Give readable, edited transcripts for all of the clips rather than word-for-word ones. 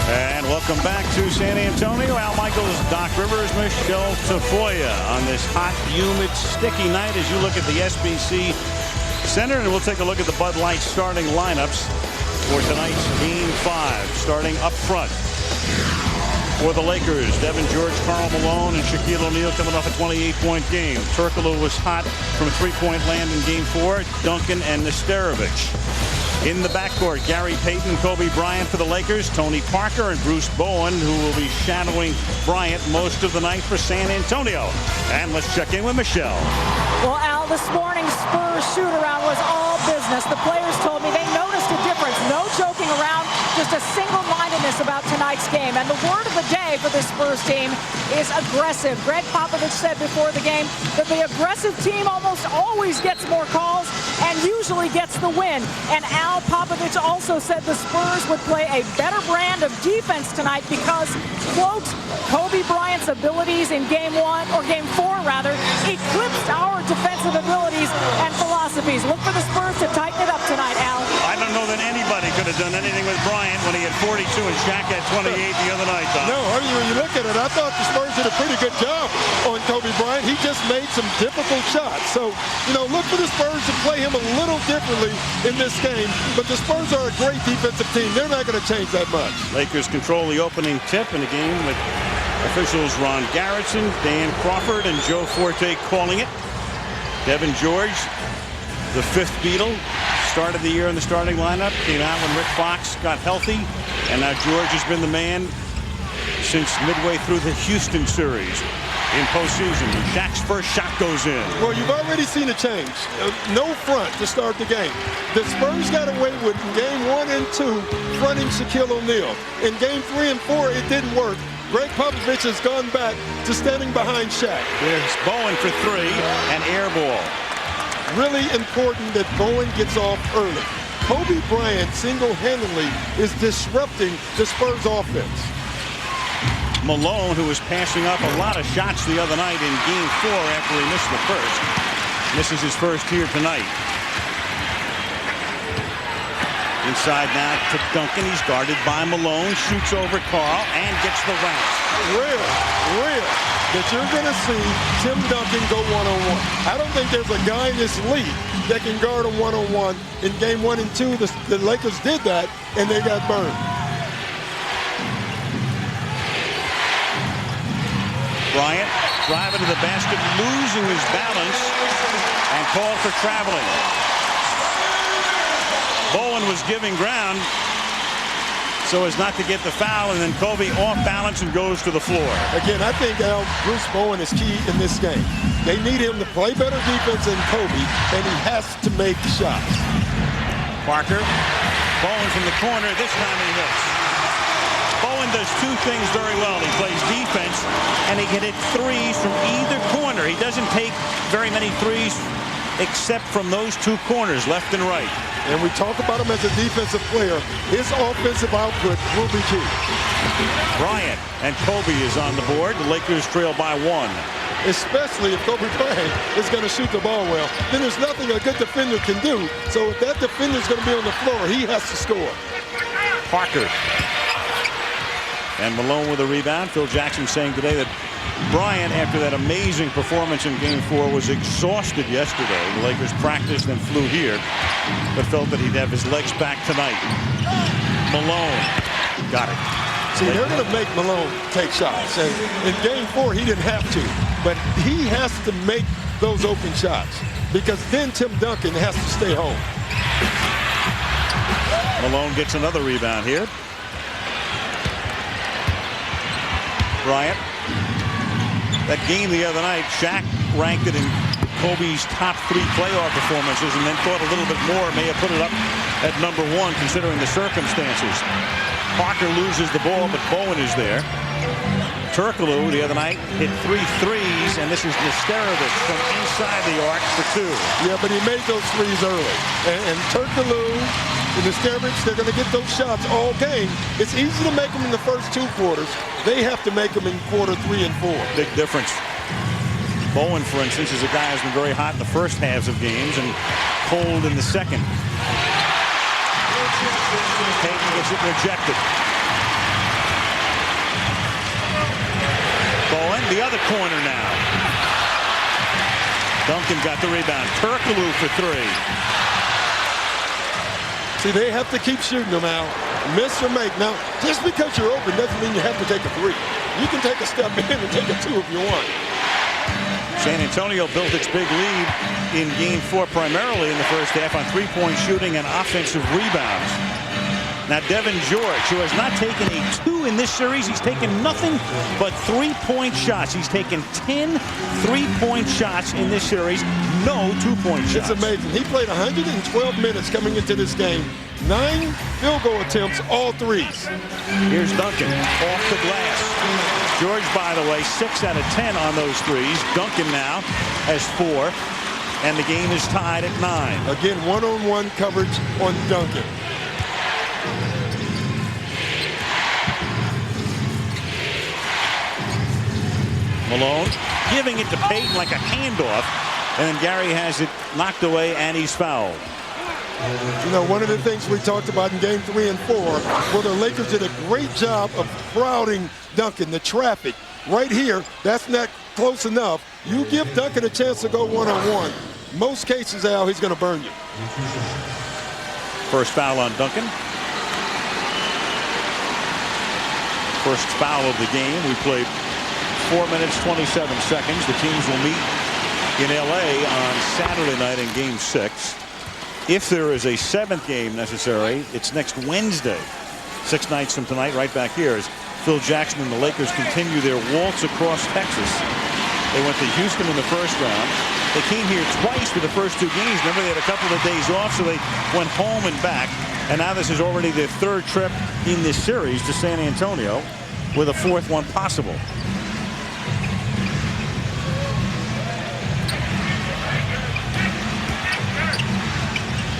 And welcome back to San Antonio. Al Michaels, Doc Rivers, Michelle Tafoya on this hot, humid, sticky night as you look at the SBC Center. And we'll take a look at the Bud Light starting lineups for tonight's Game 5. Starting up front for the Lakers, Devin George, Karl Malone, and Shaquille O'Neal coming off a 28-point game. Turkoglu was hot from three-point land in Game 4. Duncan and Nesterovic. In the backcourt, Gary Payton and Kobe Bryant for the Lakers, Tony Parker and Bruce Bowen, who will be shadowing Bryant most of the night for San Antonio. And let's check in with Michelle. Well, Al, this morning's Spurs shoot-around was all business. The players told me they noticed a difference. No joking around, just a single-mindedness about tonight's game. And the word of the day for this Spurs team is aggressive. Greg Popovich said before the game that the aggressive team almost always gets more calls and usually gets the win. And Al Popovich also said the Spurs would play a better brand of defense tonight because, quote, Kobe Bryant's abilities in Game 1, or Game 4 rather, eclipsed our defensive abilities and philosophies. Look for the Spurs to tighten it up tonight, Al. I don't know that anybody could have done anything with Bryant when he had 42 and Shaq had 28 the other night, Doc. No, when you look at it, I thought the Spurs did a pretty good job on Kobe Bryant. He just made some difficult shots. So, look for the Spurs to play him a little differently in this game. But the Spurs are a great defensive team. They're not going to change that much. Lakers control the opening tip in a game with officials Ron Garretson, Dan Crawford, and Joe Forte calling it. Devin George, the fifth Beatle, started the year in the starting lineup, came out when Rick Fox got healthy, and now George has been the man since midway through the Houston series in postseason. Shaq's first shot goes in. Well, you've already seen a change. No front to start the game. The Spurs got away with Game 1 and 2 fronting Shaquille O'Neal. In Game 3 and 4, it didn't work. Greg Popovich has gone back to standing behind Shaq. There's Bowen for three, and air ball. Really important that Bowen gets off early. Kobe Bryant single-handedly is disrupting the Spurs offense. Malone, who was passing up a lot of shots the other night in Game 4 after he missed the first, misses his first here tonight. Inside now to Duncan. He's guarded by Malone. Shoots over Karl and gets the bounce. Rare that you're going to see Tim Duncan go one-on-one. I don't think there's a guy in this league that can guard him one-on-one. In Game 1 and 2, the Lakers did that, and they got burned. Bryant driving to the basket, losing his balance, and called for traveling. Bowen was giving ground so as not to get the foul, and then Kobe off balance and goes to the floor. Again, I think Bruce Bowen is key in this game. They need him to play better defense than Kobe, and he has to make shots. Parker, Bowen from the corner. This time he hits. Bowen does two things very well. He plays defense, and he can hit threes from either corner. He doesn't take very many threes except from those two corners, left and right. And we talk about him as a defensive player. His offensive output will be key. Bryant and Kobe is on the board. The Lakers trail by one. Especially if Kobe Bryant is going to shoot the ball well. Then there's nothing a good defender can do. So if that defender is going to be on the floor, he has to score. Parker. And Malone with a rebound. Phil Jackson saying today that Bryant, after that amazing performance in Game 4, was exhausted yesterday. The Lakers practiced and flew here, but felt that he'd have his legs back tonight. Malone got it. See, they're going to make Malone take shots. And in Game 4, he didn't have to. But he has to make those open shots because then Tim Duncan has to stay home. Malone gets another rebound here. Bryant. That game the other night, Shaq ranked it in Kobe's top 3 playoff performances and then thought a little bit more may have put it up at number 1 considering the circumstances. Parker loses the ball, but Bowen is there. Turkoglu the other night hit 3 threes, and this is Nesterovic from inside the arc for 2. Yeah, but he made those threes early. And Turkoglu and Nesterovic, they're going to get those shots all game. It's easy to make them in the first 2 quarters. They have to make them in quarter 3 and 4. Big difference. Bowen, for instance, is a guy who's been very hot in the first halves of games and cold in the second. Payton gets it rejected. the other corner now. Duncan got the rebound. Turkoglu for three. See, they have to keep shooting them out. Miss or make. Now, just because you're open doesn't mean you have to take a three. You can take a step in and take a two if you want. San Antonio built its big lead in Game 4 primarily in the first half on three-point shooting and offensive rebounds. Now Devin George, who has not taken a two in this series, he's taken nothing but three-point shots. He's taken 10 three-point shots in this series, no two-point shots. It's amazing. He played 112 minutes coming into this game. 9 field goal attempts, all threes. Here's Duncan off the glass. George, by the way, 6 out of 10 on those threes. Duncan now has 4, and the game is tied at 9. Again, one-on-one coverage on Duncan. Malone giving it to Payton like a handoff, and then Gary has it knocked away, and he's fouled. You know, one of the things we talked about in Game 3 and 4, where the Lakers did a great job of crowding Duncan, the traffic. Right here, that's not close enough. You give Duncan a chance to go one-on-one. Most cases, Al, he's going to burn you. First foul on Duncan. First foul of the game. We played 4 minutes, 27 seconds. The teams will meet in L.A. on Saturday night in Game 6. If there is a 7th game necessary, it's next Wednesday, 6 nights from tonight, right back here, as Phil Jackson and the Lakers continue their waltz across Texas. They went to Houston in the first round. They came here twice for the first 2 games. Remember, they had a couple of days off, so they went home and back. And now this is already their 3rd trip in this series to San Antonio, with a 4th one possible.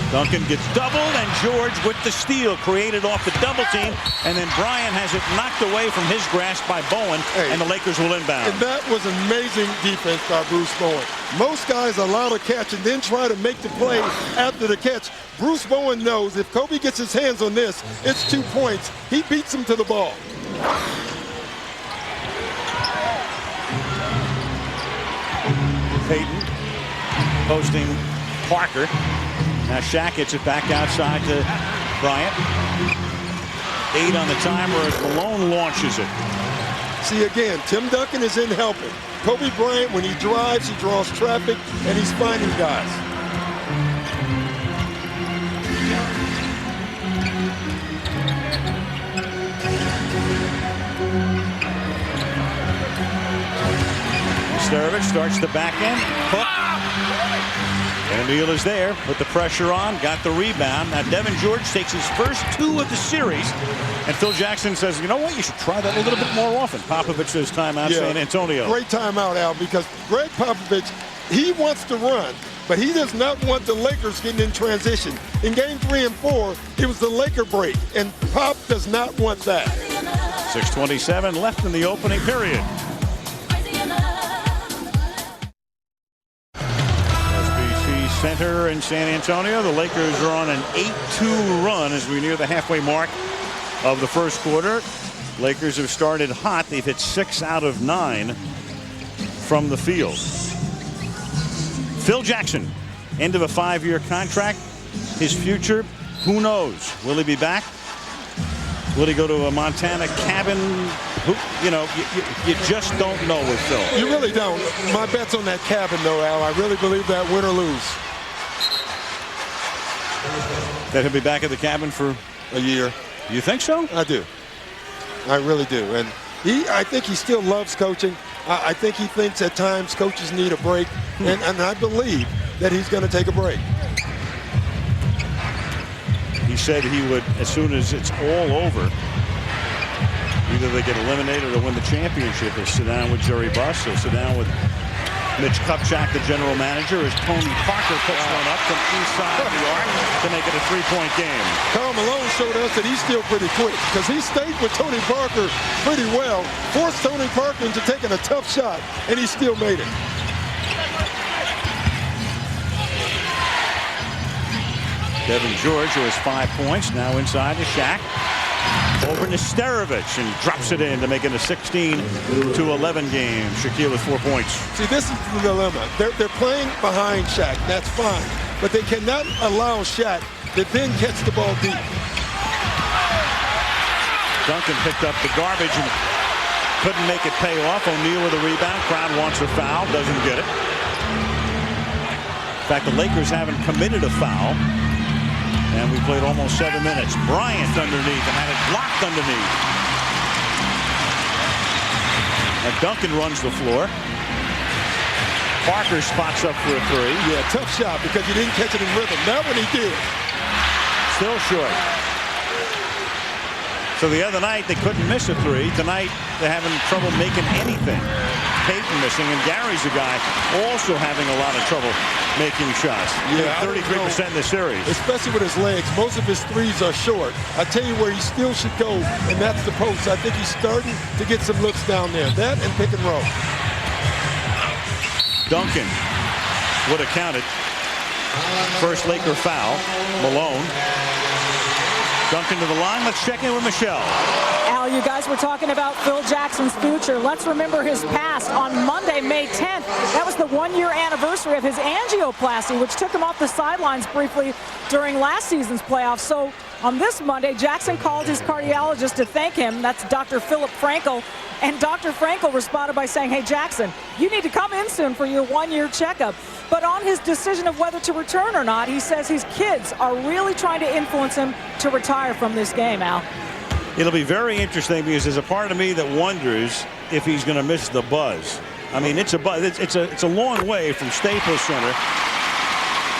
Duncan gets doubled, and George with the steal created off the double team, and then Bryant has it knocked away from his grasp by Bowen, and the Lakers will inbound. And that was amazing defense by Bruce Bowen. Most guys allow the catch and then try to make the play after the catch. Bruce Bowen knows if Kobe gets his hands on this, it's 2 points. He beats him to the ball. Payton posting Parker. Now Shaq gets it back outside to Bryant. 8 on the timer as Malone launches it. See, again, Tim Duncan is in helping. Kobe Bryant, when he drives, he draws traffic, and he's finding guys. Starovich starts the back end. Hook. And Neal is there, put the pressure on, got the rebound. Now Devin George takes his first 2 of the series, and Phil Jackson says, you know what, you should try that a little bit more often. Popovich says timeout, San Antonio. Great timeout, Al, because Greg Popovich, he wants to run, but he does not want the Lakers getting in transition. In Game 3 and 4, it was the Laker break, and Pop does not want that. 6:27 left in the opening period. Center in San Antonio. The Lakers are on an 8-2 run as we near the halfway mark of the first quarter. Lakers have started hot. They've hit 6 out of 9 from the field. Phil Jackson, end of a 5-year contract. His future, who knows? Will he be back? Will he go to a Montana cabin? You know, you just don't know with Phil. You really don't. My bet's on that cabin, though, Al. I really believe that, win or lose. That he'll be back at the cabin for a year. You think so? I do. I really do. And I think he still loves coaching. I think he thinks at times coaches need a break. And I believe that he's going to take a break. He said he would, as soon as it's all over, either they get eliminated or win the championship, he'll sit down with Jerry Buss, he'll sit down with Mitch Kupchak, the general manager, as Tony Parker puts one up from inside the arc to make it a 3-point game. Karl Malone showed us that he's still pretty quick because he stayed with Tony Parker pretty well, forced Tony Parker into taking a tough shot, and he still made it. Devin George, who has 5 points, now inside to Shaq. Over to Sterovich and drops it in to make it a 16-11 game. Shaquille with 4 points. See, this is the dilemma. They're playing behind Shaq. That's fine. But they cannot allow Shaq to then catch the ball deep. Duncan picked up the garbage and couldn't make it pay off. O'Neal with a rebound. Crowd wants a foul. Doesn't get it. In fact, the Lakers haven't committed a foul. And we played almost 7 minutes. Bryant underneath and had it blocked underneath. And Duncan runs the floor. Parker spots up for a three. Yeah, tough shot because he didn't catch it in rhythm. That one he did. Still short. So the other night they couldn't miss a three. Tonight they're having trouble making anything. Payton missing, and Gary's a guy also having a lot of trouble making shots. Yeah, 33% in the series. Especially with his legs. Most of his threes are short. I tell you where he still should go, and that's the post. I think he's starting to get some looks down there. That and pick and roll. Duncan would have counted. First Laker foul. Malone. Duncan to the line. Let's check in with Michelle. Al, you guys were talking about Phil Jackson's future. Let's remember his past. On Monday, May 10th, that was the 1-year anniversary of his angioplasty, which took him off the sidelines briefly during last season's playoffs. So on this Monday, Jackson called his cardiologist to thank him. That's Dr. Philip Frankel. And Dr. Frankel responded by saying, hey, Jackson, you need to come in soon for your 1-year checkup. But on his decision of whether to return or not, he says his kids are really trying to influence him to retire from this game, Al. It'll be very interesting because there's a part of me that wonders if he's going to miss the buzz. I mean, it's a buzz. It's a long way from Staples Center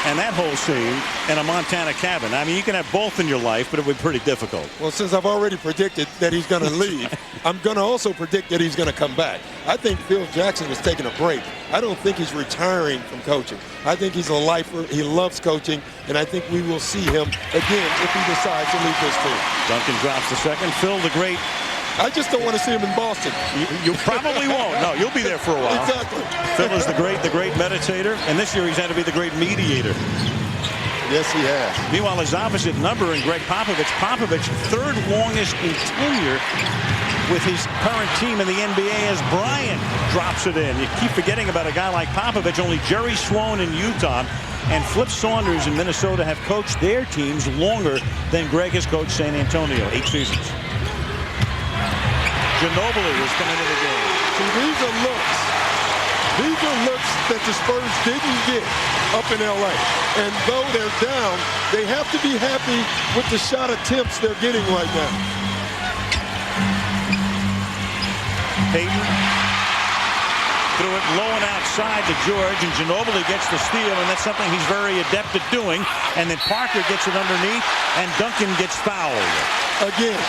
and that whole scene in a Montana cabin. I mean, you can have both in your life, but it would be pretty difficult. Well, since I've already predicted that he's going to leave, I'm going to also predict that he's going to come back. I think Phil Jackson is taking a break. I don't think he's retiring from coaching. I think he's a lifer. He loves coaching, and I think we will see him again if he decides to leave this team. Duncan drops the second. Phil the great. I just don't want to see him in Boston. You probably won't. No, you'll be there for a while. Exactly. Phil is the great meditator, and this year he's had to be the great mediator. Yes, he has. Meanwhile, his opposite number in Greg Popovich. Popovich, third longest in tenure with his current team in the NBA as Bryant drops it in. You keep forgetting about a guy like Popovich. Only Jerry Sloan in Utah and Flip Saunders in Minnesota have coached their teams longer than Greg has coached San Antonio, 8 seasons. Ginobili is coming into the game. See, these are looks. These are looks that the Spurs didn't get up in L.A. And though they're down, they have to be happy with the shot attempts they're getting right now. Payton threw it low and outside to George, and Ginobili gets the steal, and that's something he's very adept at doing. And then Parker gets it underneath, and Duncan gets fouled. Again,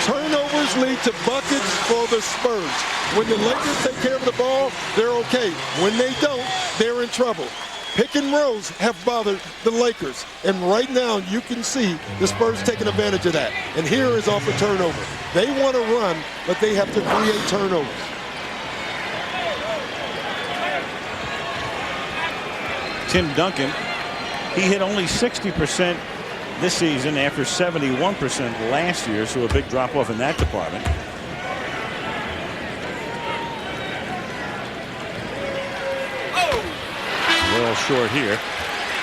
turnovers lead to buckets for the Spurs. When the Lakers take care of the ball, they're okay. When they don't, they're in trouble. Pick and rolls have bothered the Lakers. And right now, you can see the Spurs taking advantage of that. And here is off a turnover. They want to run, but they have to create turnovers. Tim Duncan, he hit only 60% this season after 71% last year, so a big drop off in that department. A little short here.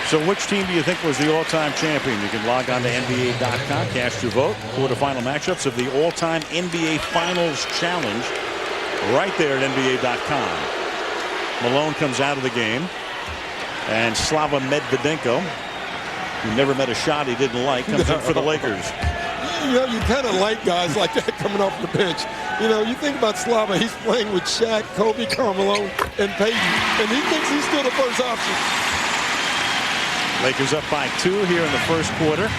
So which team do you think was the all-time champion? You can log on to NBA.com, cast your vote. Quarterfinal matchups of the all-time NBA Finals Challenge right there at NBA.com. Malone comes out of the game. And Slava Medvedenko, who never met a shot he didn't like, comes in for the Lakers. You know, you kind of like guys like that coming off the bench. You know, you think about Slava, he's playing with Shaq, Kobe, Carmelo, and Peyton, and he thinks he's still the first option. Lakers up by 2 here in the first quarter.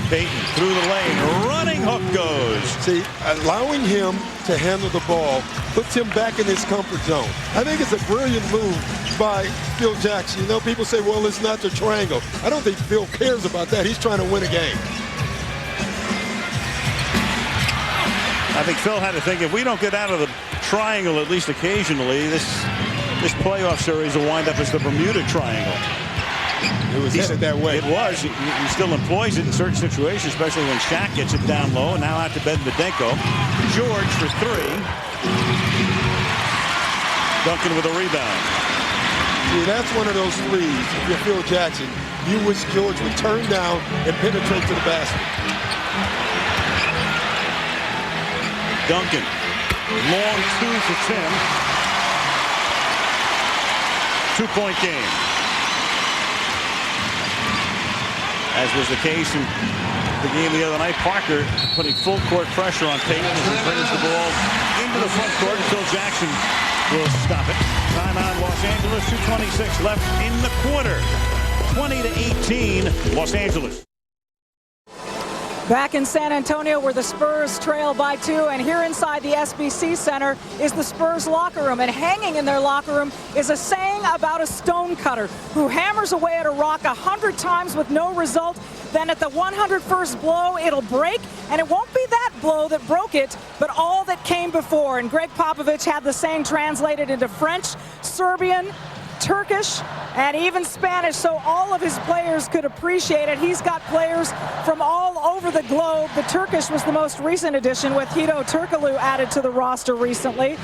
Payton through the lane, running hook goes. See, allowing him to handle the ball puts him back in his comfort zone. I think it's a brilliant move by Phil Jackson. You know, people say, well, it's not the triangle. I don't think Phil cares about that. He's trying to win a game. I think Phil had to think, if we don't get out of the triangle at least occasionally. This playoff series will wind up as the Bermuda Triangle. It was headed that way. It was. He still employs it in certain situations, especially when Shaq gets it down low. And now out to Medvedenko. George for three. Duncan with a rebound. See, that's one of those threes. If you're Phil Jackson, you wish George would turn down and penetrate to the basket. Duncan. Long two for Tim. 2-point game. As was the case in the game the other night, Parker putting full court pressure on Payton as he brings the ball into the front court until Jackson will stop it. Timeout, Los Angeles. 2:26 left in the quarter. 20-18, Los Angeles. Back in San Antonio where the Spurs trail by 2, and here inside the SBC Center is the Spurs locker room, and hanging in their locker room is a saying about a stonecutter who hammers away at a rock 100 times with no result. Then at the 101st blow, it'll break, and it won't be that blow that broke it, but all that came before. And Greg Popovich had the saying translated into French, Serbian, Turkish, and even Spanish, so all of his players could appreciate it. He's got players from all over the globe. The Turkish was the most recent addition, with Hito Turkoglu added to the roster recently.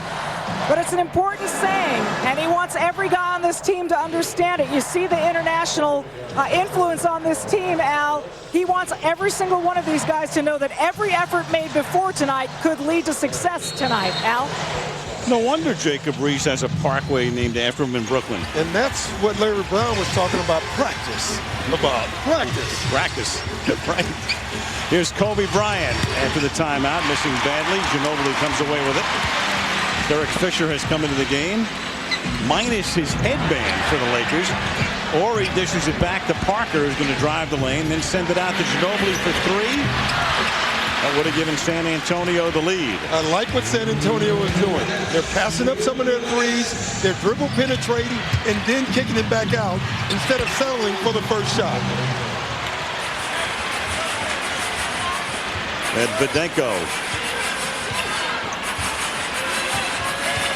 But it's an important saying, and he wants every guy on this team to understand it. You see the international influence on this team, Al. He wants every single one of these guys to know that every effort made before tonight could lead to success tonight, Al. No wonder Jacob Riis has a parkway named after him in Brooklyn. And that's what Larry Brown was talking about, practice. Practice. Right. Here's Kobe Bryant after the timeout, missing badly. Ginobili comes away with it. Derek Fisher has come into the game, minus his headband for the Lakers. Or he dishes it back to Parker, who's going to drive the lane, then send it out to Ginobili for three. That would have given San Antonio the lead. I like what San Antonio is doing. They're passing up some of their threes, they're dribble penetrating, and then kicking it back out instead of settling for the first shot. Medvedenko.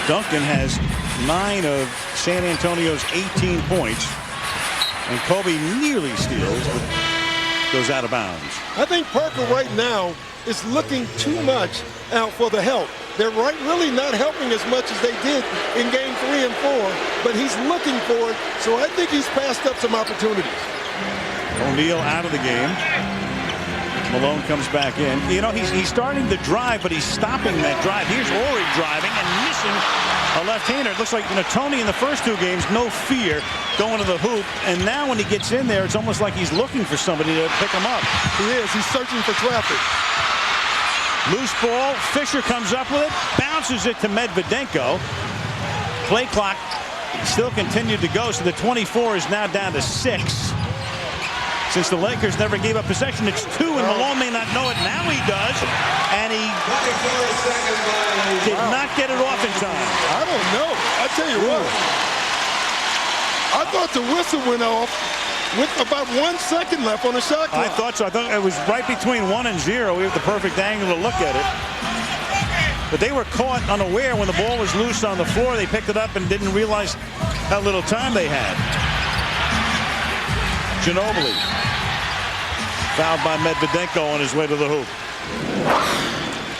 Duncan has 9 of San Antonio's 18 points. And Kobe nearly steals, but goes out of bounds. I think Parker right now is looking too much out for the help. They're really not helping as much as they did in game 3 and 4, but he's looking for it, so I think he's passed up some opportunities. O'Neal out of the game. Malone comes back in. You know, he's starting to drive, but he's stopping that drive. Here's Horry driving and missing a left-hander. It looks like, Tony in the first 2 games, no fear going to the hoop. And now when he gets in there, it's almost like he's looking for somebody to pick him up. He is. He's searching for traffic. Loose ball. Fisher comes up with it. Bounces it to Medvedenko. Play clock still continued to go, so the 24 is now down to 6. Since the Lakers never gave up possession, it's 2, and Malone may not know it. Now he does, and he did not get it off in time. I don't know. I tell you what. I thought the whistle went off with about 1 second left on the shot clock. I thought so. I thought it was right between 1 and 0. We have the perfect angle to look at it. But they were caught unaware when the ball was loose on the floor. They picked it up and didn't realize how little time they had. Ginobili. Fouled by Medvedenko on his way to the hoop.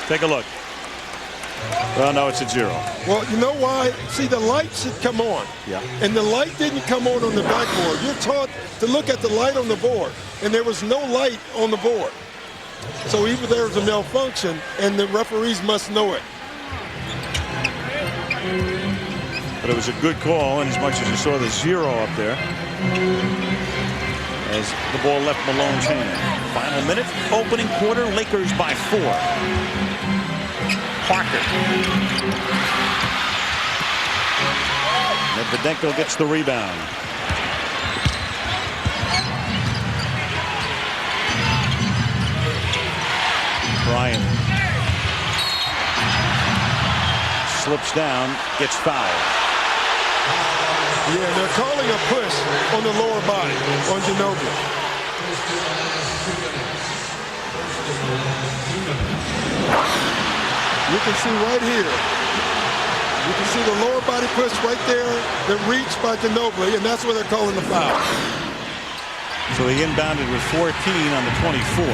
Take a look. Well, no, it's at 0. Well, you know why? See, the light should come on. Yeah. And the light didn't come on the backboard. You're taught to look at the light on the board, and there was no light on the board. So either there was a malfunction, and the referees must know it. But it was a good call, and as much as you saw the 0 up there, as the ball left Malone's hand. Final minute, opening quarter, Lakers by 4. Parker. Medvedenko gets the rebound. Bryant slips down, gets fouled. Yeah, they're calling a push on the lower body on Ginobili. You can see right here, You can see the lower body push right there, the reach by Ginobili, and that's where they're calling the foul. So he inbounded with 14 on the 24.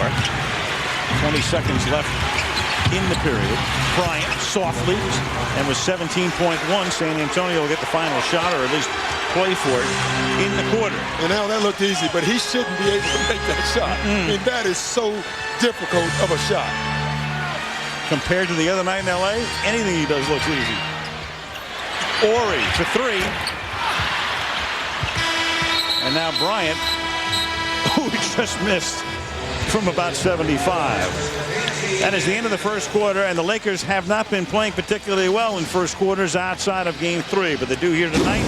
20 seconds left in the period. Bryant softly, and with 17.1, San Antonio will get the final shot, or at least play for it in the quarter. And now that looked easy, but he shouldn't be able to make that shot. I mean, that is so difficult of a shot. Compared to the other night in L.A., anything he does looks easy. Ori to three. And now Bryant, who just missed from about 75. That is the end of the first quarter, and the Lakers have not been playing particularly well in first quarters outside of Game 3, but they do here tonight.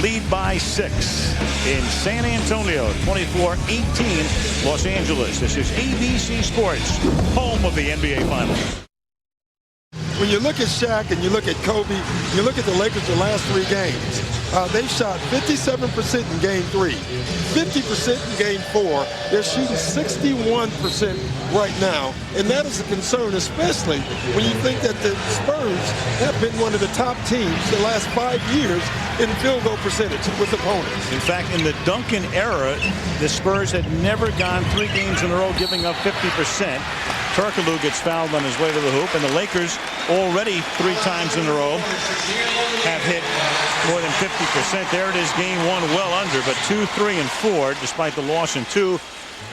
Lead by 6 in San Antonio, 24-18 Los Angeles. This is ABC Sports, home of the NBA Finals. When you look at Shaq and you look at Kobe, you look at the Lakers the last 3 games. They shot 57% in Game 3, 50% in Game 4. They're shooting 61% right now, and that is a concern, especially when you think that the Spurs have been one of the top teams the last 5 years in field goal percentage with opponents. In fact, in the Duncan era, the Spurs had never gone 3 games in a row giving up 50%. Turkoglu gets fouled on his way to the hoop, and the Lakers already 3 times in a row have hit more than 50%. There it is, Game 1 well under, but 2, 3, and 4 despite the loss in 2.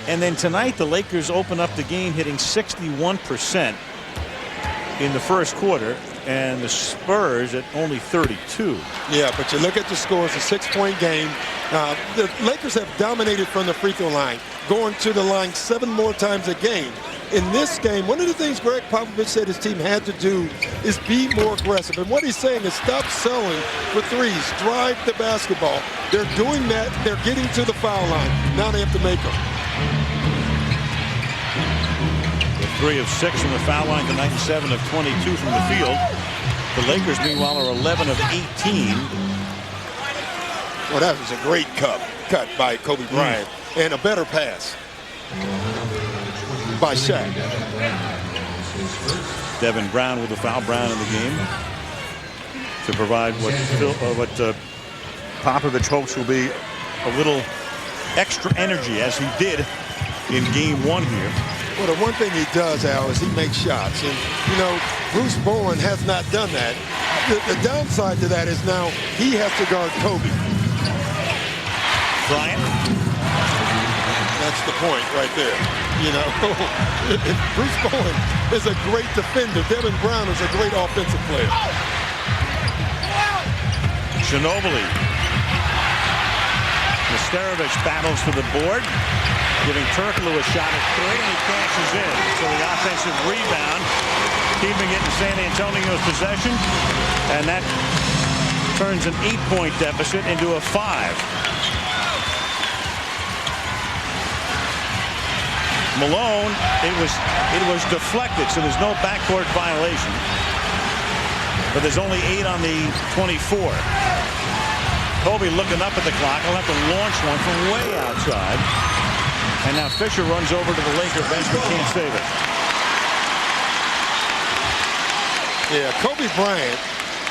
And then tonight the Lakers open up the game hitting 61% in the first quarter, and the Spurs at only 32. Yeah, but you look at the scores, a 6-point game. The Lakers have dominated from the free throw line, going to the line 7 more times a game. In this game, one of the things Greg Popovich said his team had to do is be more aggressive. And what he's saying is stop selling for threes, drive the basketball. They're doing that. They're getting to the foul line. Now they have to make them. 3 of 6 from the foul line tonight and 7 of 22 from the field. The Lakers, meanwhile, are 11 of 18. Well, that was a great cut by Kobe Bryant, and a better pass by Shaq. Devin Brown with the foul. Brown in the game to provide what Popovich hopes will be a little extra energy, as he did in Game 1 here. Well, the one thing he does, Al, is he makes shots. And, you know, Bruce Bowen has not done that. The downside to that is now he has to guard Kobe. Bryant. That's the point right there. You know, Bruce Bowen is a great defender. Devin Brown is a great offensive player. Ginobili. Nesterovic battles for the board, giving Turkoglu a shot at 3, and he cashes in. So the offensive rebound, keeping it in San Antonio's possession, and that turns an 8-point deficit into a 5. Malone, it was deflected, so there's no backcourt violation. But there's only 8 on the 24. Kobe looking up at the clock. He'll have to launch one from way outside. And now Fisher runs over to the Laker bench, but can't save it. Yeah, Kobe Bryant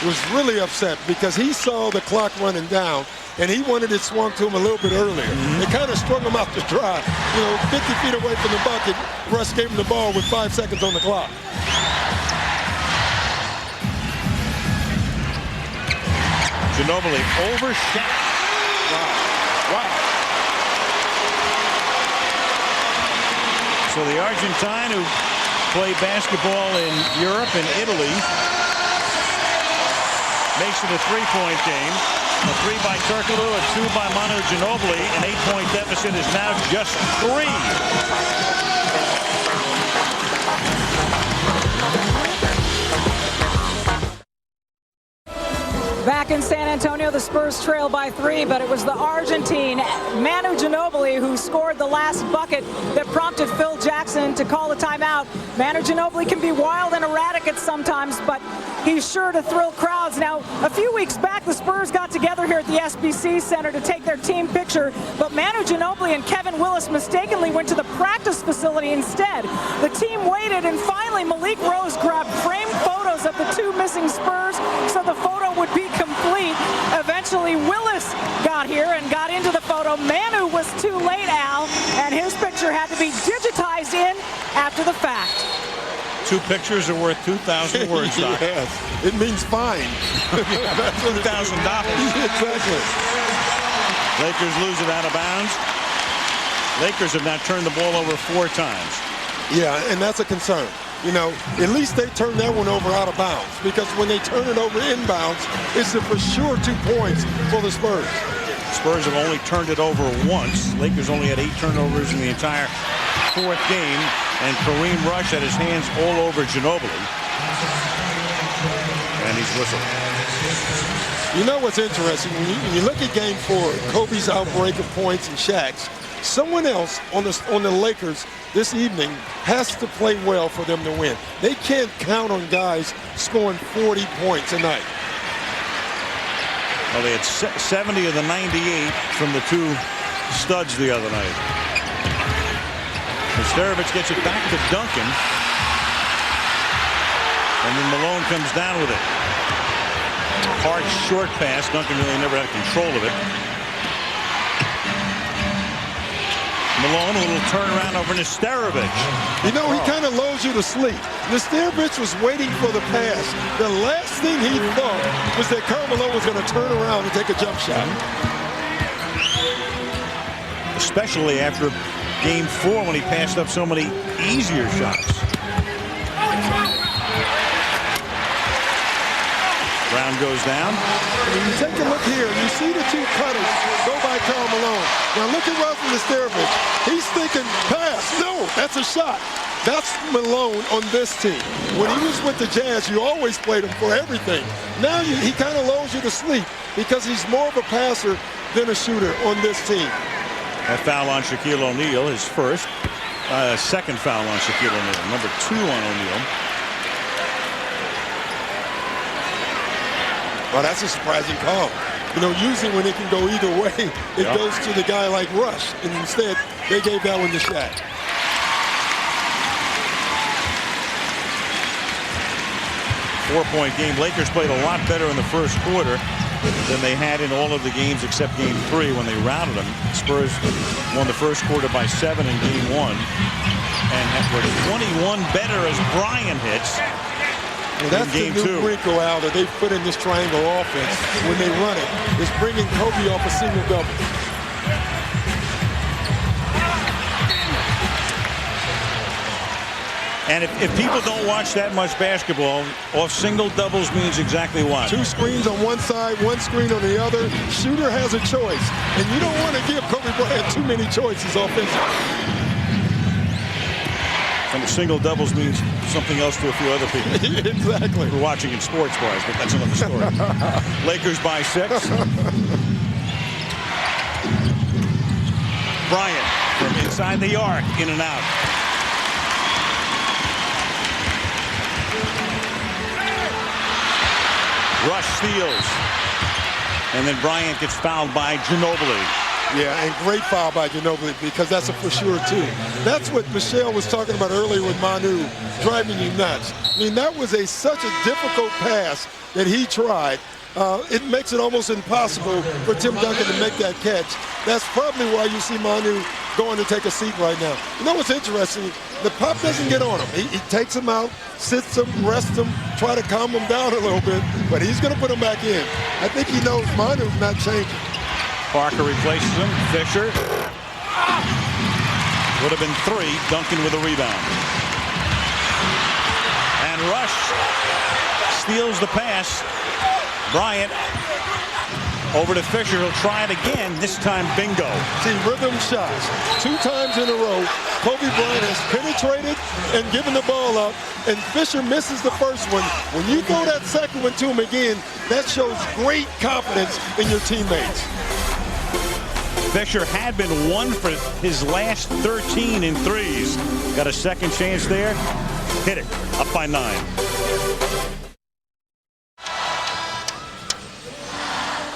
was really upset because he saw the clock running down, and he wanted it swung to him a little bit earlier. It kind of strung him out to dry. You know, 50 feet away from the bucket, Russ gave him the ball with 5 seconds on the clock. Ginobili overshot. Wow. So the Argentine, who played basketball in Europe and Italy, makes it a 3-point game. A 3 by Turkoglu, a 2 by Manu Ginobili. An 8-point deficit is now just 3. Back in San Antonio, the Spurs trail by 3, but it was the Argentine Manu Ginobili who scored the last bucket that prompted Phil Jackson to call a timeout. Manu Ginobili can be wild and erratic at sometimes, but he's sure to thrill crowds. Now, a few weeks back, the Spurs got together here at the SBC Center to take their team picture, but Manu Ginobili and Kevin Willis mistakenly went to the practice facility instead. The team waited, and finally Malik Rose grabbed framed photos of the two missing Spurs so the photo would be complete. Eventually, Willis got here and got into the photo. Manu was too late, Al, and his picture had to be digitized in after the fact. 2 pictures are worth 2,000 words, Doc. Yes, it means fine. That's $2,000. Exactly. Lakers lose it out of bounds. Lakers have now turned the ball over 4 times. Yeah, and that's a concern. You know, at least they turned that one over out of bounds, because when they turn it over inbounds, it's for sure 2 points for the Spurs. Spurs have only turned it over once. Lakers only had 8 turnovers in the entire 4th game, and Kareem Rush had his hands all over Ginobili. And he's whistled. You know what's interesting? When you look at Game 4, Kobe's outbreak of points and Shaq's, someone else on the Lakers this evening has to play well for them to win. They can't count on guys scoring 40 points a night. Well, they had 70 of the 98 from the 2 studs the other night. Starovich gets it back to Duncan. And then Malone comes down with it. Hard short pass. Duncan really never had control of it. Malone, a little turnaround over Nesterovic. You know, he kind of lulls you to sleep. Nesterovic was waiting for the pass. The last thing he thought was that Carmelo was going to turn around and take a jump shot. Especially after Game 4 when he passed up so many easier shots. Brown goes down. When you take a look here, you see the 2 cutters go by Karl Malone. Now look at Rafa Nesterovic. He's thinking, pass. No, that's a shot. That's Malone on this team. When he was with the Jazz, you always played him for everything. Now he kind of lulls you to sleep because he's more of a passer than a shooter on this team. A foul on Shaquille O'Neal, his first. Second foul on Shaquille O'Neal. Number 2 on O'Neal. Well, that's a surprising call. You know, usually when it can go either way, it goes to the guy like Rush. And instead, they gave that one to Shaq. Four-point game. Lakers played a lot better in the first quarter than they had in all of the games except Game 3 when they routed them. Spurs won the first quarter by 7 in Game 1 and were 21 better as Bryant hits. Well, that's the new wrinkle, Al, that they put in this triangle offense when they run it. It's bringing Kobe off a single double. And if people don't watch that much basketball, off single doubles means exactly what? 2 screens on one side, 1 screen on the other. Shooter has a choice. And you don't want to give Kobe Bryant too many choices offensively. And single doubles means something else to a few other people. Exactly. We're watching in sports bars, but that's another story. Lakers by 6. Bryant from inside the arc, in and out. Rush steals. And then Bryant gets fouled by Ginobili. Yeah, and great foul by Ginobili because that's a for sure, too. That's what Michelle was talking about earlier with Manu, driving you nuts. I mean, that was such a difficult pass that he tried. It makes it almost impossible for Tim Duncan to make that catch. That's probably why you see Manu going to take a seat right now. You know what's interesting? The pop doesn't get on him. He takes him out, sits him, rests him, try to calm him down a little bit, but he's going to put him back in. I think he knows Manu's not changing. Parker replaces him. Fisher. Would have been 3. Duncan with a rebound. And Rush steals the pass. Bryant over to Fisher. He'll try it again. This time, bingo. See, rhythm shots. 2 times in a row, Kobe Bryant has penetrated and given the ball up, and Fisher misses the first one. When you throw that second one to him again, that shows great confidence in your teammates. Fisher had been 1 for his last 13 in threes. Got a second chance there. Hit it. Up by 9.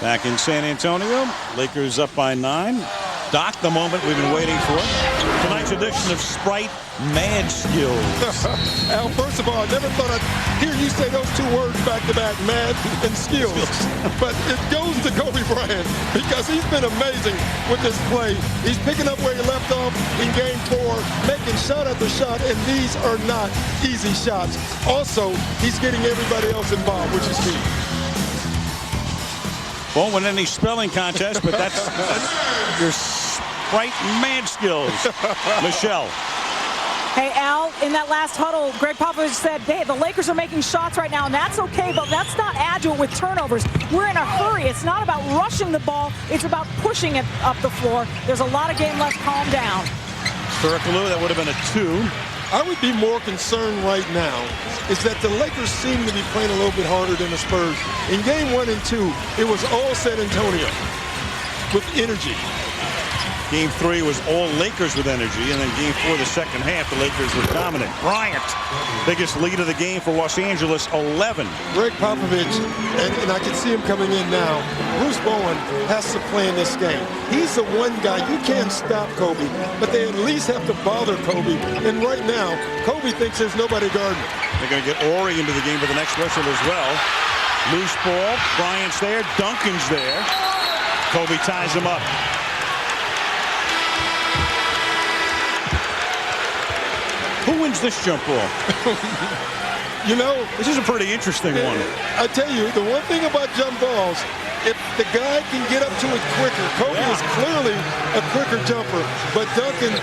Back in San Antonio, Lakers up by 9. Doc, the moment we've been waiting for. Tonight's edition of Sprite Mad Skills. Al, first of all, I never thought I'd hear you say those 2 words back to back, mad and skills. But it goes to Kobe Bryant because he's been amazing with this play. He's picking up where he left off in game 4, making shot after shot, and these are not easy shots. Also, he's getting everybody else involved, which is key. Won't win any spelling contest, but that's your Sprite Mad Skills. Michelle. Hey, Al, in that last huddle, Greg Popovich said, hey, the Lakers are making shots right now, and that's okay, but that's not agile with turnovers. We're in a hurry. It's not about rushing the ball. It's about pushing it up the floor. There's a lot of game left. Calm down. Turkoglu, that would have been a 2. I would be more concerned right now is that the Lakers seem to be playing a little bit harder than the Spurs. In game 1 and 2, it was all San Antonio with energy. Game 3 was all Lakers with energy, and then game 4, the second half, the Lakers were dominant. Bryant, biggest lead of the game for Los Angeles, 11. Greg Popovich, and I can see him coming in now, Bruce Bowen has to play in this game. He's the one guy, you can't stop Kobe, but they at least have to bother Kobe. And right now, Kobe thinks there's nobody guarding him. They're going to get Ori into the game for the next whistle as well. Loose ball, Bryant's there, Duncan's there. Kobe ties him up. Who wins this jump ball? You know, this is a pretty interesting one. I tell you, the one thing about jump balls, if the guy can get up to it quicker, Kobe is clearly a quicker jumper, but Duncan,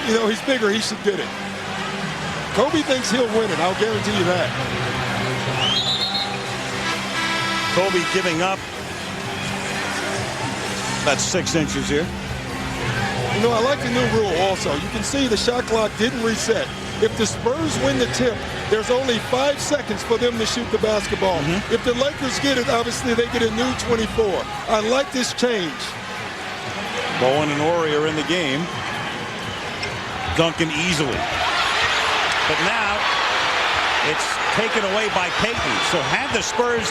you know, he's bigger, he should get it. Kobe thinks he'll win it, I'll guarantee you that. Kobe giving up. That's 6 inches here. You know, I like the new rule also. You can see the shot clock didn't reset. If the Spurs win the tip, there's only 5 seconds for them to shoot the basketball. If the Lakers get it, obviously they get a new 24. I like this change. Bowen and Ori are in the game. Duncan easily. But now it's taken away by Payton. So had the Spurs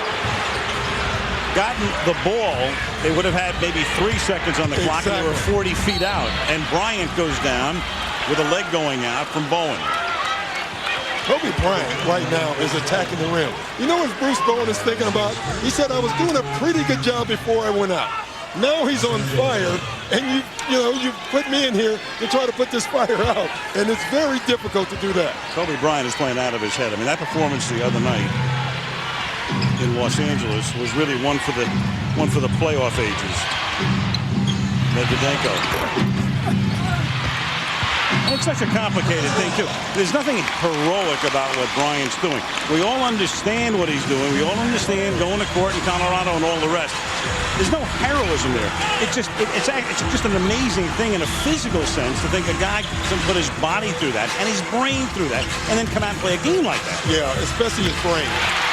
gotten the ball, they would have had maybe 3 seconds on the clock, and they were 40 feet out. And Bryant goes down with a leg going out from Bowen. Kobe Bryant right now is attacking the rim. You know what Bruce Bowen is thinking about? He said, I was doing a pretty good job before I went out. Now he's on fire, and you put me in here to try to put this fire out, and it's very difficult to do that. Kobe Bryant is playing out of his head. I mean, that performance the other night in Los Angeles was really one for the playoff ages. Medvedenko. It's such a complicated thing, too. There's nothing heroic about what Bryant's doing. We all understand what he's doing. We all understand going to court in Colorado and all the rest. There's no heroism there. It's just an amazing thing in a physical sense to think a guy can put his body through that and his brain through that and then come out and play a game like that. Yeah, especially his brain.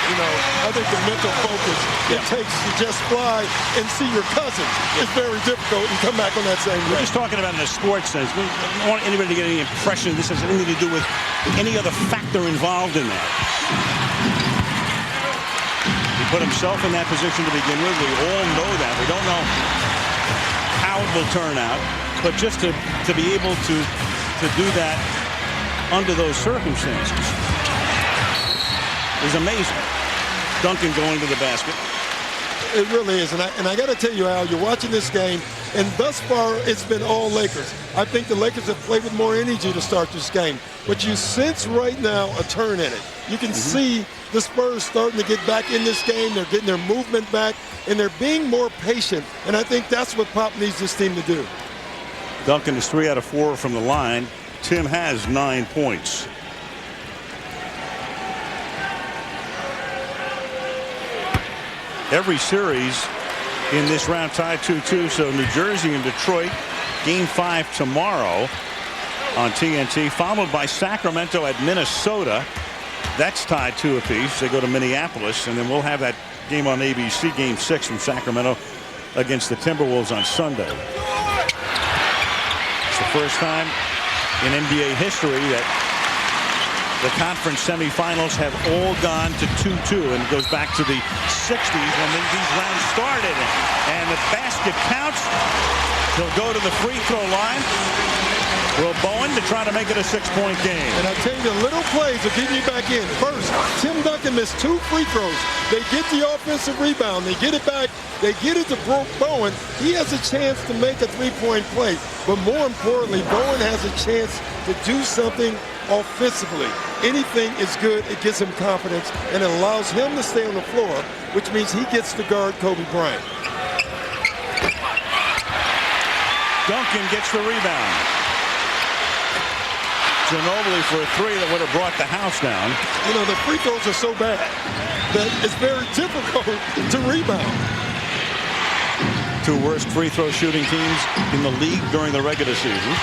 You know, I think the mental focus it takes to just fly and see your cousins is very difficult and come back on that same We're way. just talking about it in a sports sense. We don't want anybody to get any impression this has anything to do with any other factor involved in that. He put himself in that position to begin with. We all know that. We don't know how it will turn out. But just to be able to do that under those circumstances is amazing. Duncan going to the basket. It really is. And I got to tell you, Al, you're watching this game, and thus far it's been all Lakers. I think the Lakers have played with more energy to start this game. But you sense right now a turn in it. You can see the Spurs starting to get back in this game. They're getting their movement back, and they're being more patient. And I think that's what Pop needs this team to do. Duncan is 3 out of 4 from the line. Tim has 9 points. every series in this round tied 2-2. So New Jersey and Detroit, game 5 tomorrow on TNT, followed by Sacramento at Minnesota. That's tied 2 apiece. They go to Minneapolis, and then we'll have that game on ABC, game 6 from Sacramento against the Timberwolves on Sunday. It's the first time in NBA history that the conference semifinals have all gone to 2-2, and it goes back to the 60s when these rounds started. And the basket counts. He'll go to the free throw line. Will Bowen to try to make it a 6-point game. And I tell you, the little plays are getting you back in. First, Tim Duncan missed 2 free throws. They get the offensive rebound. They get it back. They get it to Bowen. He has a chance to make a 3-point play. But more importantly, Bowen has a chance to do something offensively. Anything is good. It gives him confidence, and it allows him to stay on the floor, which means he gets to guard Kobe Bryant. Duncan gets the rebound. Ginobili for a 3 that would have brought the house down. You know, the free throws are so bad that it's very difficult to rebound. 2 worst free throw shooting teams in the league during the regular season.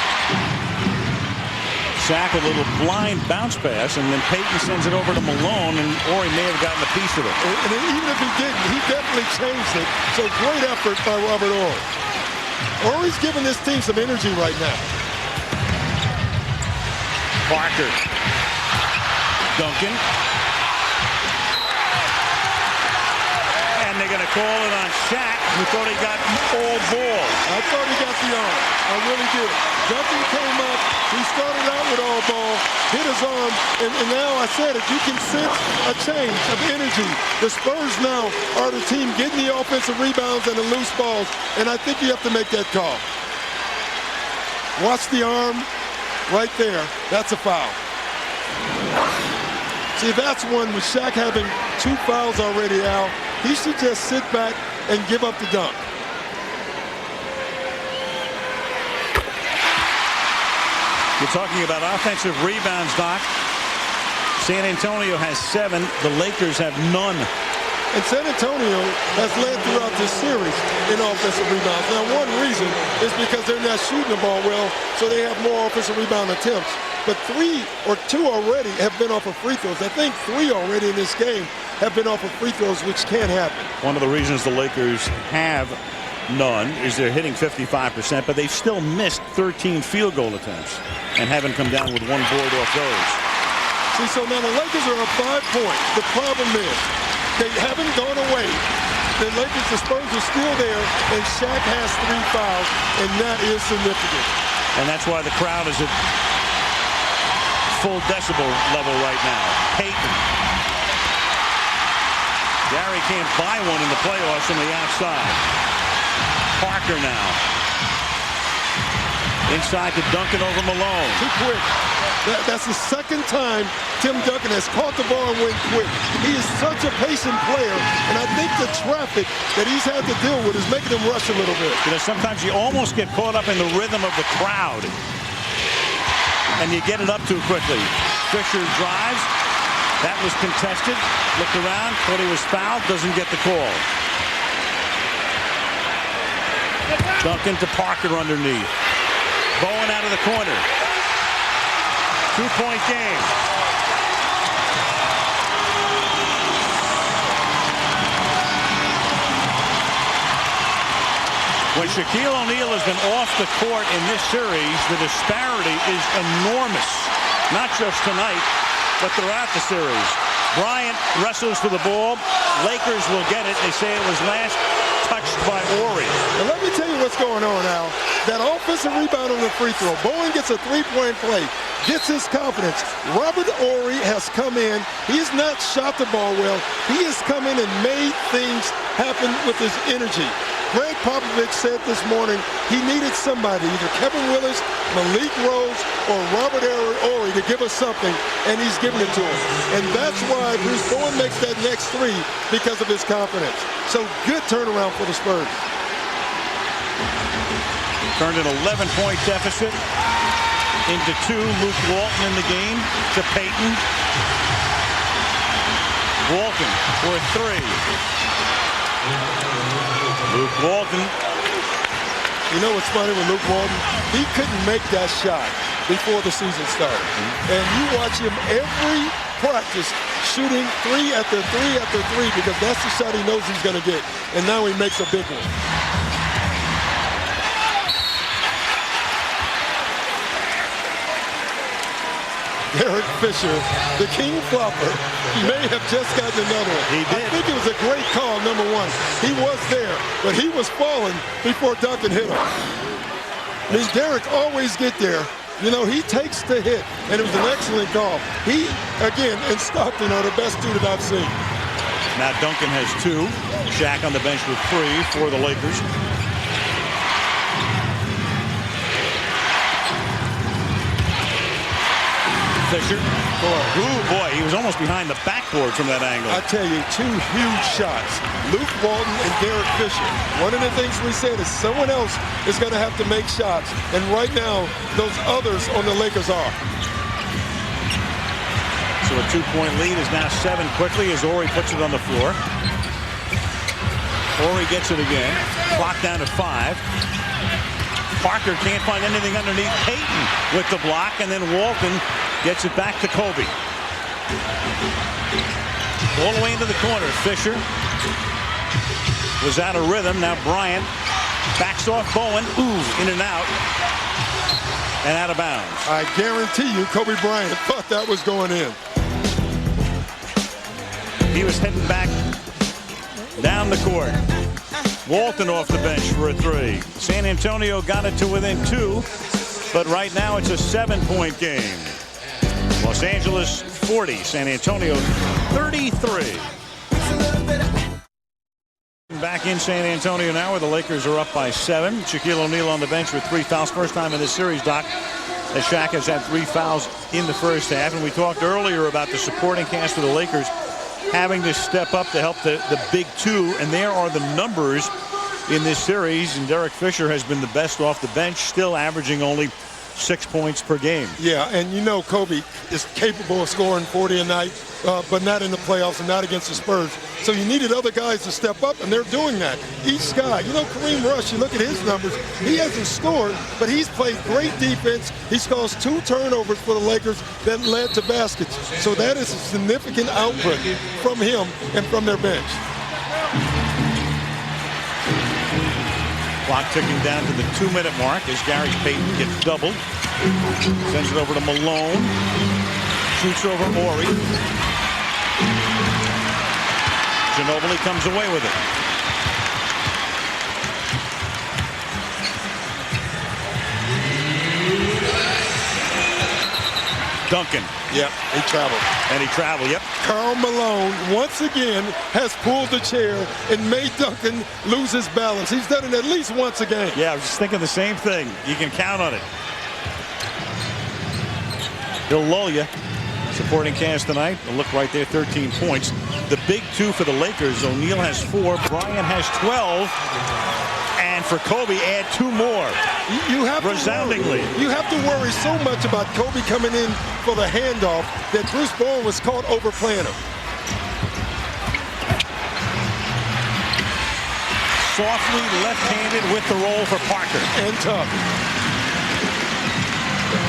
Shaq a little blind bounce pass, and then Payton sends it over to Malone, and Horry may have gotten a piece of it. And even if he didn't, he definitely changed it. So great effort by Robert Horry. Horry's giving this team some energy right now. Parker. Duncan. And they're going to call it on Shaq, who thought he got all ball. I thought he got the arm. I really did. Duncan came up. He started out with all ball, hit his arm, and now I said it. You can sense a change of energy. The Spurs now are the team getting the offensive rebounds and the loose balls, and I think you have to make that call. Watch the arm. Right there, that's a foul. See, that's one with Shaq having 2 fouls already out. He should just sit back and give up the dunk. You're talking about offensive rebounds, Doc. San Antonio has 7. The Lakers have none. And San Antonio has led throughout this series in offensive rebounds. Now, one reason is because they're not shooting the ball well, so they have more offensive rebound attempts. But 3 or 2 already have been off of free throws. I think 3 already in this game have been off of free throws, which can happen. One of the reasons the Lakers have none is they're hitting 55%, but they've still missed 13 field goal attempts and haven't come down with 1 board off those. See, so now the Lakers are up 5 points. The problem is, they haven't gone away. The Lakers, the Spurs are still there, and Shaq has 3 fouls, and that is significant. And that's why the crowd is at full decibel level right now. Payton. Gary can't buy one in the playoffs from the outside. Parker now. Inside to Duncan over Malone. Too quick. That's the second time Tim Duncan has caught the ball and went quick. He is such a patient player, and I think the traffic that he's had to deal with is making him rush a little bit. You know, sometimes you almost get caught up in the rhythm of the crowd, and you get it up too quickly. Fisher drives. That was contested. Looked around, thought he was fouled, doesn't get the call. Duncan to Parker underneath. Bowen out of the corner. 2-point game. When Shaquille O'Neal has been off the court in this series, the disparity is enormous. Not just tonight, but throughout the series. Bryant wrestles for the ball. Lakers will get it. They say it was last touched by Horry. And let me tell you what's going on now. That offensive rebound on the free throw. Bowen gets a 3-point play. Gets his confidence. Robert Horry has come in. He's not shot the ball well. He has come in and made things happen with his energy. Greg Popovich said this morning he needed somebody, either Kevin Willis, Malik Rose, or Robert Horry to give us something, and he's giving it to him. And that's why Bruce Bowen makes that next 3 because of his confidence. So good turnaround for the Spurs. Turned an 11-point deficit into 2. Luke Walton in the game to Payton. Walton for a 3. Walton. You know what's funny with Luke Walton? He couldn't make that shot before the season started. And you watch him every practice shooting three after three because that's the shot he knows he's going to get. And now he makes a big one. Derek Fisher, the king flopper, may have just gotten another one. He did. I think it was a great call, number one. He was there, but he was falling before Duncan hit him. I mean, Derek always get there. You know, he takes the hit, and it was an excellent call. He, again, and Stockton are the best two that I've seen. Now Duncan has 2. Shaq on the bench with 3 for the Lakers. Fisher. Boy, he was almost behind the backboard from that angle. I tell you, 2 huge shots. Luke Walton and Derek Fisher. One of the things we said is someone else is going to have to make shots. And right now, those others on the Lakers are. So a 2-point lead is now 7 quickly as Horry puts it on the floor. Horry gets it again. Clock down to 5. Parker can't find anything underneath. Payton with the block, and then Walton gets it back to Kobe. All the way into the corner. Fisher was out of rhythm. Now Bryant backs off Bowen. Ooh, in and out. And out of bounds. I guarantee you Kobe Bryant thought that was going in. He was heading back down the court. Walton off the bench for a 3. San Antonio got it to within 2, but right now it's a 7-point game. Los Angeles 40, San Antonio 33. Back in San Antonio now where the Lakers are up by 7. Shaquille O'Neal on the bench with 3 fouls. First time in this series, Doc, as Shaq has had 3 fouls in the first half. And we talked earlier about the supporting cast of the Lakers having to step up to help the big 2. And there are the numbers in this series. And Derek Fisher has been the best off the bench, still averaging only 6 points per game. Yeah, and you know Kobe is capable of scoring 40 a night, but not in the playoffs and not against the Spurs. So you needed other guys to step up, and they're doing that. Each guy, you know, Kareem Rush, you look at his numbers, he hasn't scored, but he's played great defense. He scores 2 turnovers for the Lakers that led to baskets. So that is a significant output from him and from their bench. Clock ticking down to the 2-minute mark as Gary Payton gets doubled. Sends it over to Malone. Shoots over Horry. Ginobili comes away with it. Duncan. Yep, he traveled. And he traveled, yep. Karl Malone, once again, has pulled the chair and made Duncan lose his balance. He's done it at least once a game. Yeah, I was just thinking the same thing. You can count on it. He'll lull you. Supporting cast tonight. A look right there, 13 points. The big 2 for the Lakers. O'Neal has 4. Bryant has 12. And for Kobe, add 2 more. You have resoundingly. You have to worry so much about Kobe coming in for the handoff that Bruce Bowen was caught overplaying him. Softly left-handed with the roll for Parker. And tough.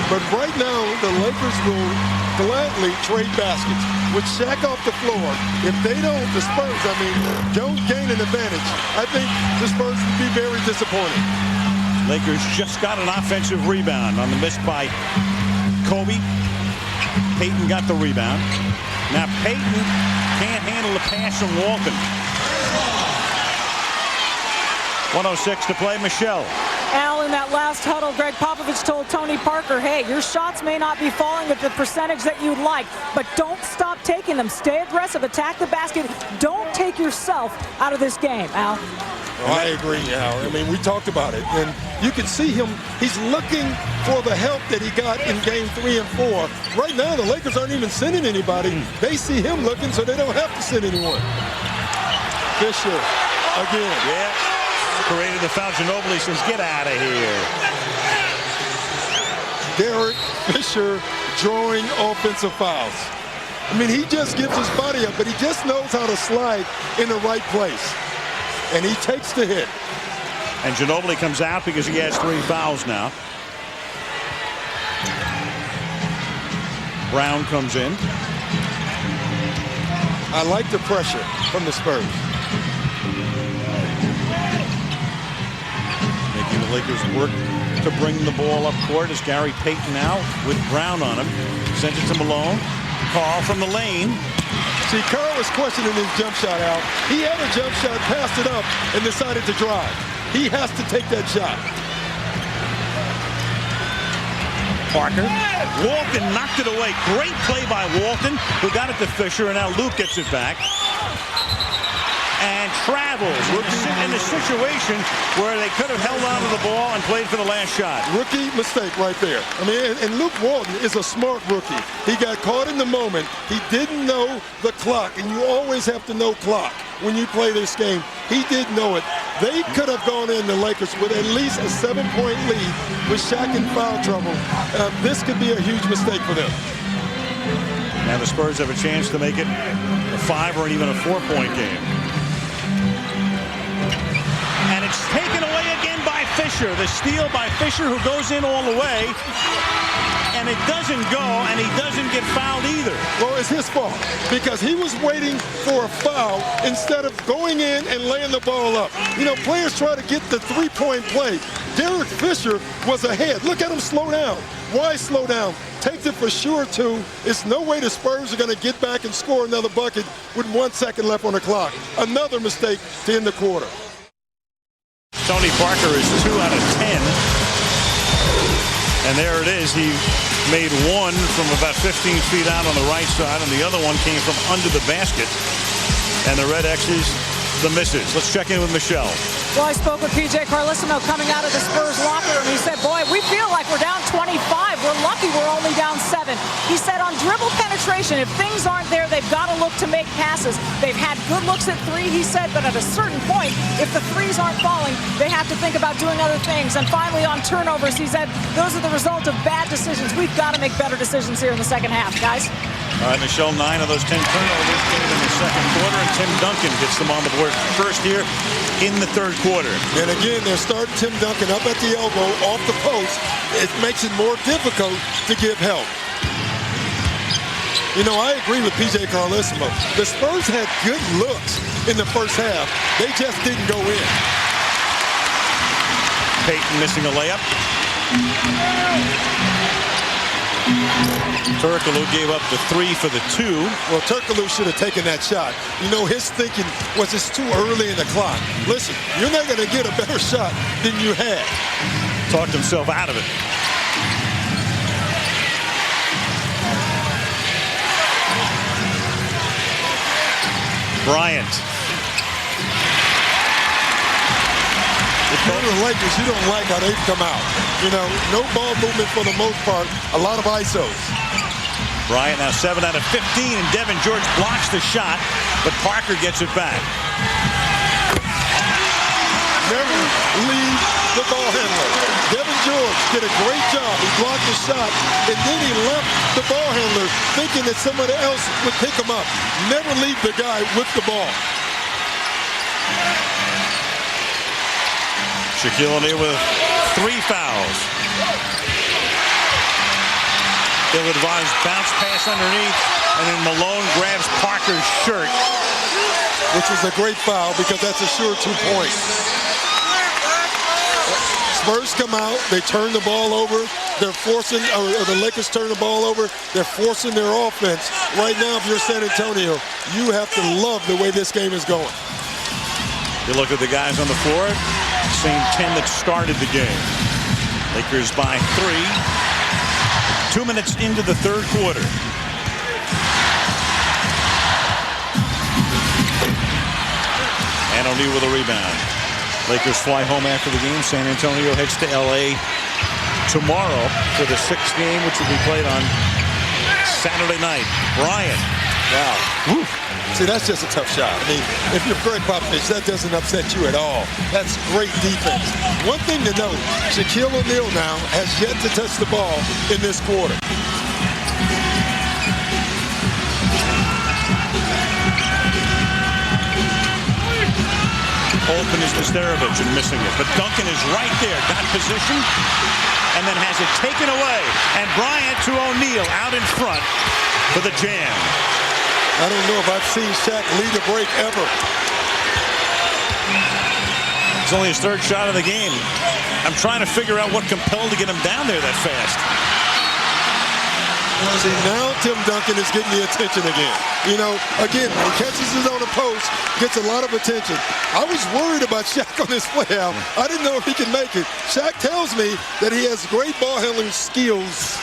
But right now, the Lakers will gladly trade baskets with Shaq off the floor. If they don't, the Spurs, don't gain an advantage, I think the Spurs would be very disappointed. Lakers just got an offensive rebound on the miss by Kobe. Payton got the rebound. Now Payton can't handle the pass from Walton. 1:06 to play. Michelle. Al, in that last huddle, Greg Popovich told Tony Parker, hey, your shots may not be falling at the percentage that you'd like, but don't stop taking them. Stay aggressive, attack the basket. Don't take yourself out of this game, Al. Oh, I agree, Al. We talked about it, and you can see him. He's looking for the help that he got in game 3 and 4. Right now, the Lakers aren't even sending anybody. They see him looking, so they don't have to send anyone. Fisher, again. Yeah. Created the foul. Ginobili says, get out of here. Derek Fisher drawing offensive fouls. He just gives his body up, but he just knows how to slide in the right place. and he takes the hit. And Ginobili comes out because he has 3 fouls now. Brown comes in. I like the pressure from the Spurs. Making the Lakers work to bring the ball up court as Gary Payton now with Brown on him. Sends it to Malone. Carl from the lane. See, Carl was questioning his jump shot out. He had a jump shot, passed it up, and decided to drive. He has to take that shot. Parker. Walton knocked it away. Great play by Walton, who got it to Fisher, and now Luke gets it back. And travels in a situation where they could have held on to the ball and played for the last shot. Rookie mistake right there. I mean, and Luke Walton is a smart rookie. He got caught in the moment. He didn't know the clock, and you always have to know clock when you play this game. He did know it. They could have gone in, the Lakers, with at least a 7-point lead with Shaq in foul trouble. This could be a huge mistake for them. Now the Spurs have a chance to make it a 5 or even a 4-point game. And it's taken away again by Fisher. The steal by Fisher, who goes in all the way. And it doesn't go, and he doesn't get fouled either. Well, it's his fault because he was waiting for a foul instead of going in and laying the ball up. You know, players try to get the three-point play. Derek Fisher was ahead. Look at him slow down. Why slow down? Takes it for sure, too. It's no way the Spurs are going to get back and score another bucket with 1 second left on the clock. Another mistake to end the quarter. Tony Parker is 2 out of 10. And there it is. He made one from about 15 feet out on the right side, and the other one came from under the basket. And the red X's, the misses. Let's check in with Michelle. Well, I spoke with P.J. Carlesimo coming out of the Spurs locker room. He said, boy, we feel like we're down 25. We're lucky we're only down 7. He said on dribble penetration, if things aren't there, they've got to look to make passes. They've had good looks at 3, he said, but at a certain point, if the 3s aren't falling, they have to think about doing other things. And finally, on turnovers, he said, those are the result of bad decisions. We've got to make better decisions here in the second half, guys. All right, Michelle, 9 of those 10 turnovers came in the second quarter, and Tim Duncan gets them on the board first here in the third quarter. And again, they're starting Tim Duncan up at the elbow, off the post. It makes it more difficult to give help. You know, I agree with P.J. Carlesimo. The Spurs had good looks in the first half. They just didn't go in. Payton missing a layup. Turkoglu gave up the 3 for the 2. Well, Turkoglu should have taken that shot. You know, his thinking was it's too early in the clock. Listen, you're not going to get a better shot than you had. Talked himself out of it. Bryant. If you're the Lakers, you don't like how they've come out. You know, no ball movement for the most part, a lot of ISOs. Bryant now 7 out of 15, and Devin George blocks the shot, but Parker gets it back. Never leave the ball handler. Devin George did a great job. He blocked the shot, and then he left the ball handler thinking that somebody else would pick him up. Never leave the guy with the ball. Shaquille O'Neal with 3 fouls. Ill-advised bounce pass underneath, and then Malone grabs Parker's shirt. Which was a great foul because that's a sure 2 points. Spurs come out, they turn the ball over, they're forcing, or the Lakers turn the ball over, they're forcing their offense. Right now, if you're San Antonio, you have to love the way this game is going. You look at the guys on the floor, same 10 that started the game. Lakers by 3. 2 minutes into the third quarter. And O'Neal with a rebound. Lakers fly home after the game. San Antonio heads to L.A. tomorrow for the 6th game, which will be played on Saturday night. Bryant. Wow. Woo. See, that's just a tough shot. I mean, if you're Greg Popovich, that doesn't upset you at all. That's great defense. One thing to note, Shaquille O'Neal now has yet to touch the ball in this quarter. Open is Nesterovich and missing it. But Duncan is right there. Got position and then has it taken away. And Bryant to O'Neal out in front for the jam. I don't know if I've seen Shaq lead a break ever. It's only his third shot of the game. I'm trying to figure out what compelled to get him down there that fast. See, now Tim Duncan is getting the attention again. You know, again, when he catches his own post, gets a lot of attention. I was worried about Shaq on this play out. I didn't know if he could make it. Shaq tells me that he has great ball handling skills.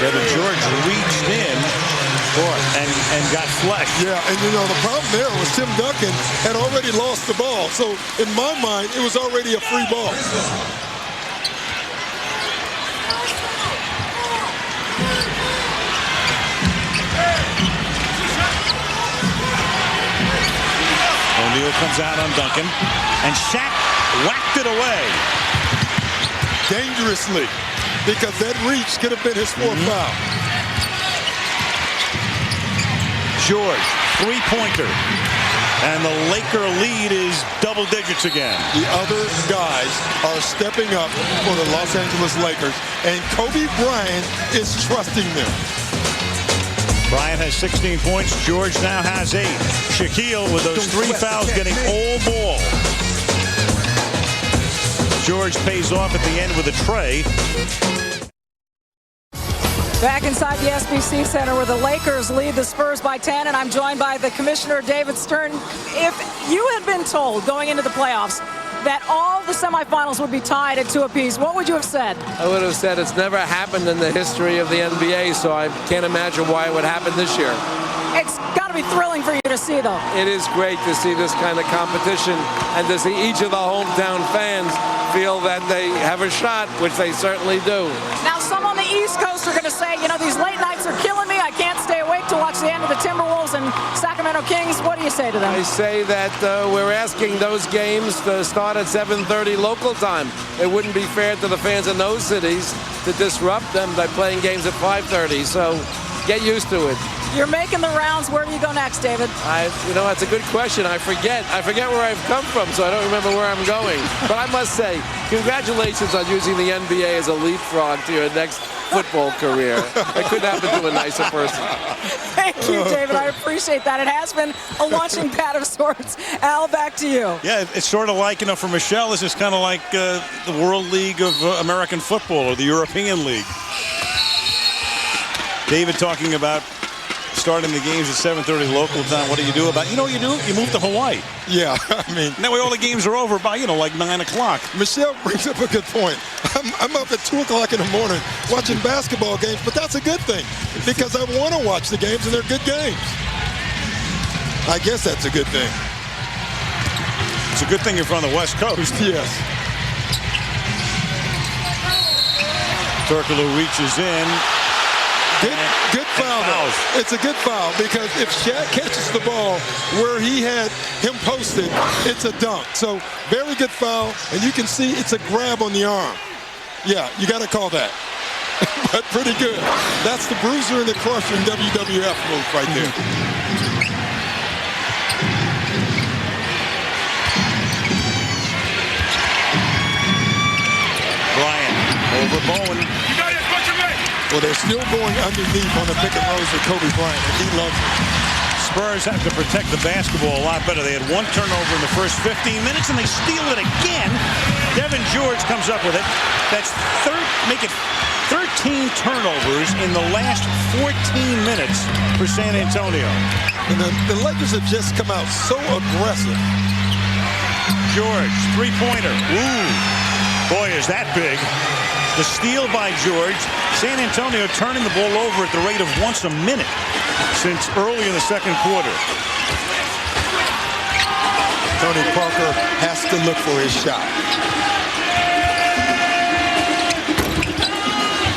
Devin George reached in and got flexed. Yeah, and you know, the problem there was Tim Duncan had already lost the ball. So in my mind, it was already a free ball. O'Neal comes out on Duncan, and Shaq whacked it away. Dangerously, because that reach could have been his fourth foul. George, three-pointer. And the Laker lead is double digits again. The other guys are stepping up for the Los Angeles Lakers, and Kobe Bryant is trusting them. Bryant has 16 points. George now has 8. Shaquille with those 3 fouls getting all ball. George pays off at the end with a tray. Back inside the SBC Center where the Lakers lead the Spurs by 10, and I'm joined by the Commissioner, David Stern. If you had been told going into the playoffs that all the semifinals would be tied at 2 apiece, what would you have said? I would have said it's never happened in the history of the NBA, so I can't imagine why it would happen this year. It's got to be thrilling for you to see, though. It is great to see this kind of competition and to see each of the hometown fans feel that they have a shot, which they certainly do. Now, some on the East Coast are going to say, you know, these late nights are killing me. I can't stay awake to watch the end of the Timberwolves and Sacramento Kings. What do you say to them? I say that we're asking those games to start at 7:30 local time. It wouldn't be fair to the fans in those cities to disrupt them by playing games at 5:30. So get used to it. You're making the rounds. Where do you go next, David? You know, that's a good question. I forget where I've come from, so I don't remember where I'm going. But I must say, congratulations on using the NBA as a leapfrog to your next football career. It couldn't happen to a nicer person. Thank you, David. I appreciate that. It has been a launching pad of sorts. Al, back to you. Yeah, it's sort of like, you know, for Michelle, this is kind of like the World League of American Football or the European League. David talking about starting the games at 7:30 local time. What do you do about it? You know what you do? You move to Hawaii. Yeah, I mean. That way all the games are over by, you know, like 9 o'clock. Michelle brings up a good point. I'm up at 2 o'clock in the morning watching basketball games, but that's a good thing because I want to watch the games and they're good games. I guess that's a good thing. It's a good thing you're from the West Coast. Yes. Turkoglu reaches in. Good foul, though. It's a good foul because if Shaq catches the ball where he had him posted, it's a dunk. So very good foul, and you can see it's a grab on the arm. Yeah, you got to call that. But pretty good. That's the bruiser and the crusher in WWF move right there. Bryant over Bowen. Well, they're still going underneath on the pick and rolls with Kobe Bryant, and he loves it. Spurs have to protect the basketball a lot better. They had 1 turnover in the first 15 minutes, and they steal it again. Devin George comes up with it. That's make it 13 turnovers in the last 14 minutes for San Antonio. And the Lakers have just come out so aggressive. George, three-pointer. Ooh, boy, is that big. The steal by George. San Antonio turning the ball over at the rate of once a minute since early in the second quarter. Tony Parker has to look for his shot.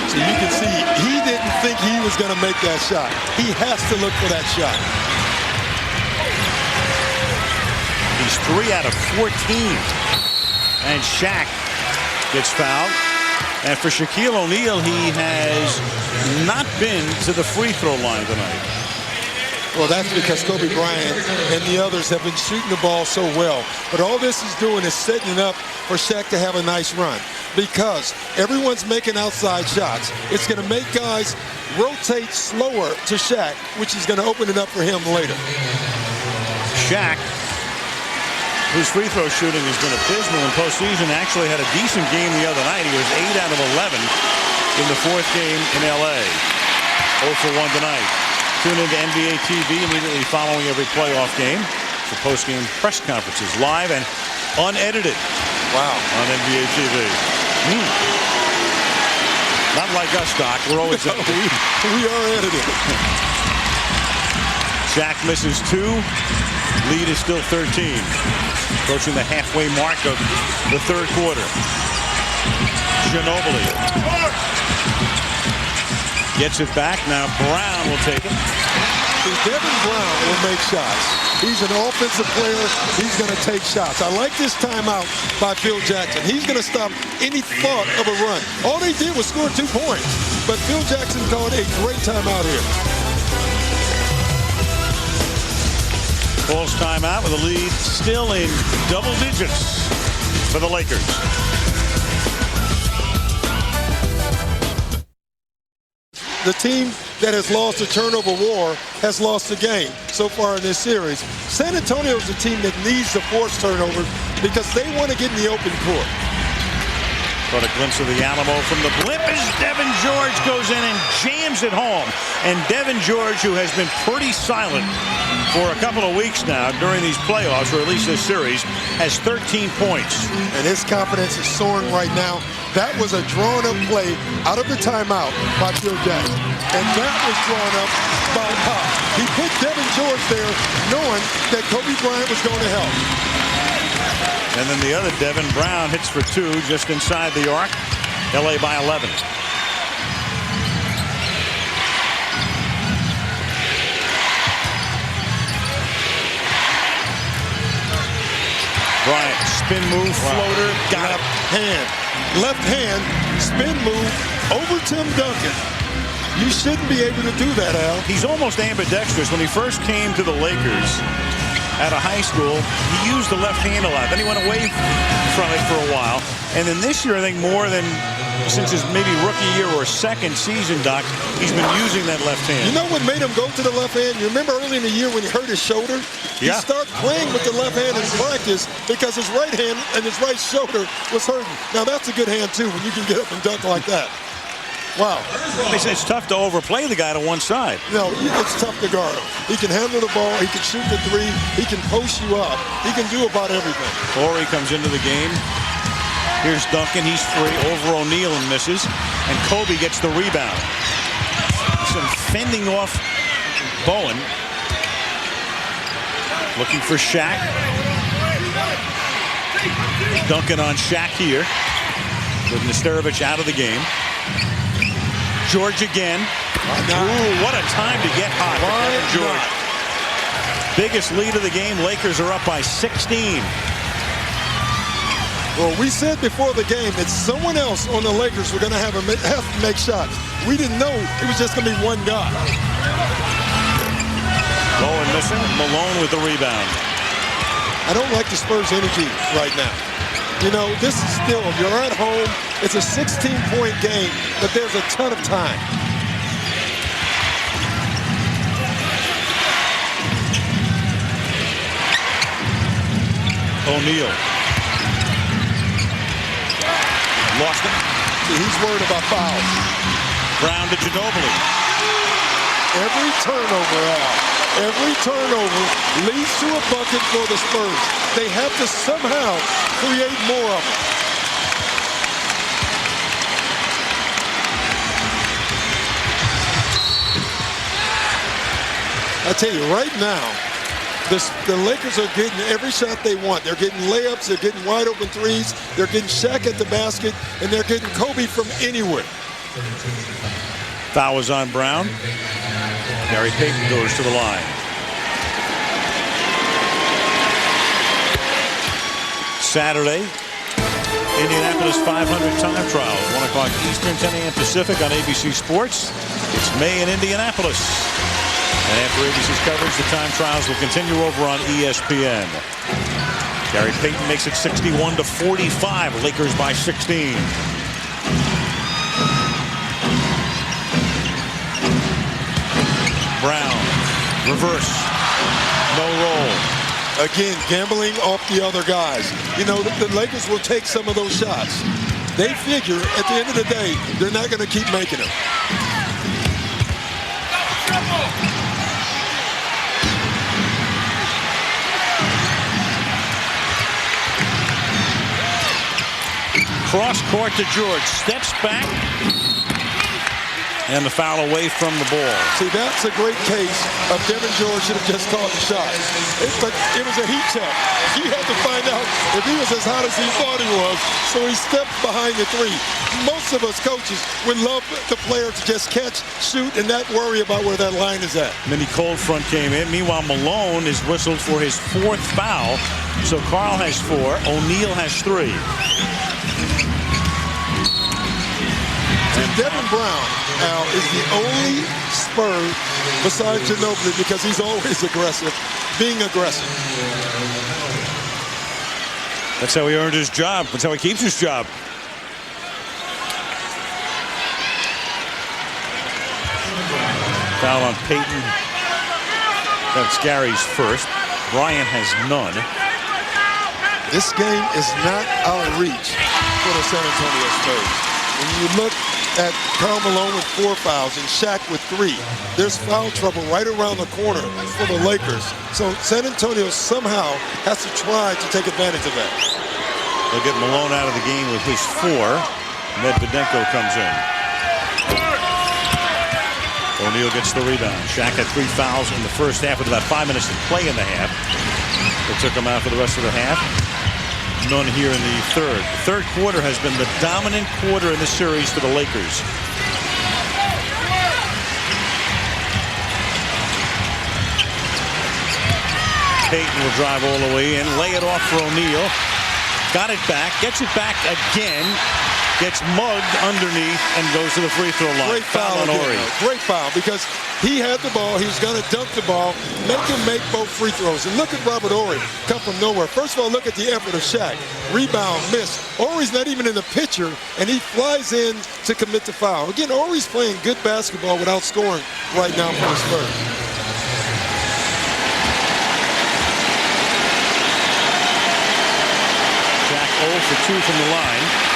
So you can see he didn't think he was going to make that shot. He has to look for that shot. He's 3 out of 14. And Shaq gets fouled. And for Shaquille O'Neal, he has not been to the free throw line tonight. Well, that's because Kobe Bryant and the others have been shooting the ball so well. But all this is doing is setting it up for Shaq to have a nice run. Because everyone's making outside shots. It's going to make guys rotate slower to Shaq, which is going to open it up for him later. Shaq, whose free throw shooting has been abysmal in postseason, actually had a decent game the other night. He was 8 out of 11 in the fourth game in L.A. 0 for 1 tonight. Tune into NBA TV immediately following every playoff game for post-game press conferences, live and unedited. Wow. On NBA TV. Not like us, Doc. We're always edited. We are edited. Shaq misses 2. Lead is still 13. Approaching the halfway mark of the third quarter. Ginobili gets it back. Now Brown will take it. Devin Brown will make shots. He's an offensive player. He's going to take shots. I like this timeout by Phil Jackson. He's going to stop any thought of a run. All they did was score 2 points. But Phil Jackson called a great timeout here. Bulls timeout with a lead still in double digits for the Lakers. The team that has lost the turnover war has lost the game so far in this series. San Antonio is a team that needs to force turnovers because they want to get in the open court. Got a glimpse of the Alamo from the blimp as Devin George goes in and jams it home. And Devin George, who has been pretty silent for a couple of weeks now during these playoffs, or at least this series, has 13 points. And his confidence is soaring right now. That was a drawn-up play out of the timeout by Phil Jackson. And that was drawn up by Pop. He put Devin George there knowing that Kobe Bryant was going to help. And then the other, Devin Brown, hits for 2 just inside the arc. L.A. by 11. Bryant, spin move, floater, got it. Left hand, spin move over Tim Duncan. You shouldn't be able to do that, Al. He's almost ambidextrous. When he first came to the Lakers out of high school, he used the left hand a lot. Then he went away from it for a while. And then this year, I think more than since his maybe rookie year or second season, Doc, he's been using that left hand. You know what made him go to the left hand? You remember early in the year when he hurt his shoulder? Yeah. He started playing with the left hand in practice because his right hand and his right shoulder was hurting. Now, that's a good hand, too, when you can get up and dunk like that. Wow. It's tough to overplay the guy to one side. No, it's tough to guard him. He can handle the ball. He can shoot the 3. He can post you up. He can do about everything. Corey comes into the game. Here's Duncan. He's free over O'Neal and misses. And Kobe gets the rebound. Some fending off Bowen. Looking for Shaq. Duncan on Shaq here. With Nesterovic out of the game. George again. Ooh, what a time to get hot for Devin George. Biggest lead of the game. Lakers are up by 16. Well, we said before the game that someone else on the Lakers were going to have to make shots. We didn't know it was just going to be one guy. Bowen missing. Malone with the rebound. I don't like the Spurs' energy right now. You know, this is still, you're at home. It's a 16-point game, but there's a ton of time. O'Neal. Lost it. He's worried about fouls. Brown to Ginobili. Every turnover leads to a bucket for the Spurs. They have to somehow create more of them. I tell you, right now, the Lakers are getting every shot they want. They're getting layups, they're getting wide open 3s, they're getting Shaq at the basket, and they're getting Kobe from anywhere. Foul was on Brown. Gary Payton goes to the line. Saturday, Indianapolis 500 time trials, 1 o'clock Eastern, 10 a.m. Pacific on ABC Sports. It's May in Indianapolis. And after ABC's coverage, the time trials will continue over on ESPN. Gary Payton makes it 61-45. Lakers by 16. Brown, reverse, no roll. Again, gambling off the other guys. You know, the Lakers will take some of those shots. They figure at the end of the day, they're not going to keep making them. Cross court to George, steps back, and the foul away from the ball. See, that's a great case of Devin George should have just caught the shot. But it was a heat check. He had to find out if he was as hot as he thought he was, so he stepped behind the three. Most of us coaches would love the player to just catch, shoot, and not worry about where that line is at. Mini cold front came in. Meanwhile, Malone is whistled for his 4th foul. So Carl has 4. O'Neal has 3. Devin Brown, Al, is the only Spur besides Ginobili, because he's always aggressive, being aggressive. That's how he earned his job. That's how he keeps his job. Foul on Payton. That's Gary's first. Bryant has none. This game is not out of reach for the San Antonio Spurs. When you look at Karl Malone with 4 fouls and Shaq with 3. There's foul trouble right around the corner for the Lakers. So San Antonio somehow has to try to take advantage of that. They'll get Malone out of the game with his 4. Medvedenko comes in. O'Neal gets the rebound. Shaq had 3 fouls in the first half with about 5 minutes to play in the half. They took him out for the rest of the half. None here in the third. The third quarter has been the dominant quarter in the series for the Lakers. Payton will drive all the way in, lay it off for O'Neal. Got it back, gets it back again, gets mugged underneath, and goes to the free throw line. Great foul on Horry. Great foul, because he had the ball. He was going to dunk the ball, make him make both free throws. And look at Robert Horry come from nowhere. First of all, look at the effort of Shaq. Rebound, miss. Horry's not even in the picture, and he flies in to commit the foul. Again, Horry's playing good basketball without scoring right now for the Spurs. Shaq 0 for 2 from the line.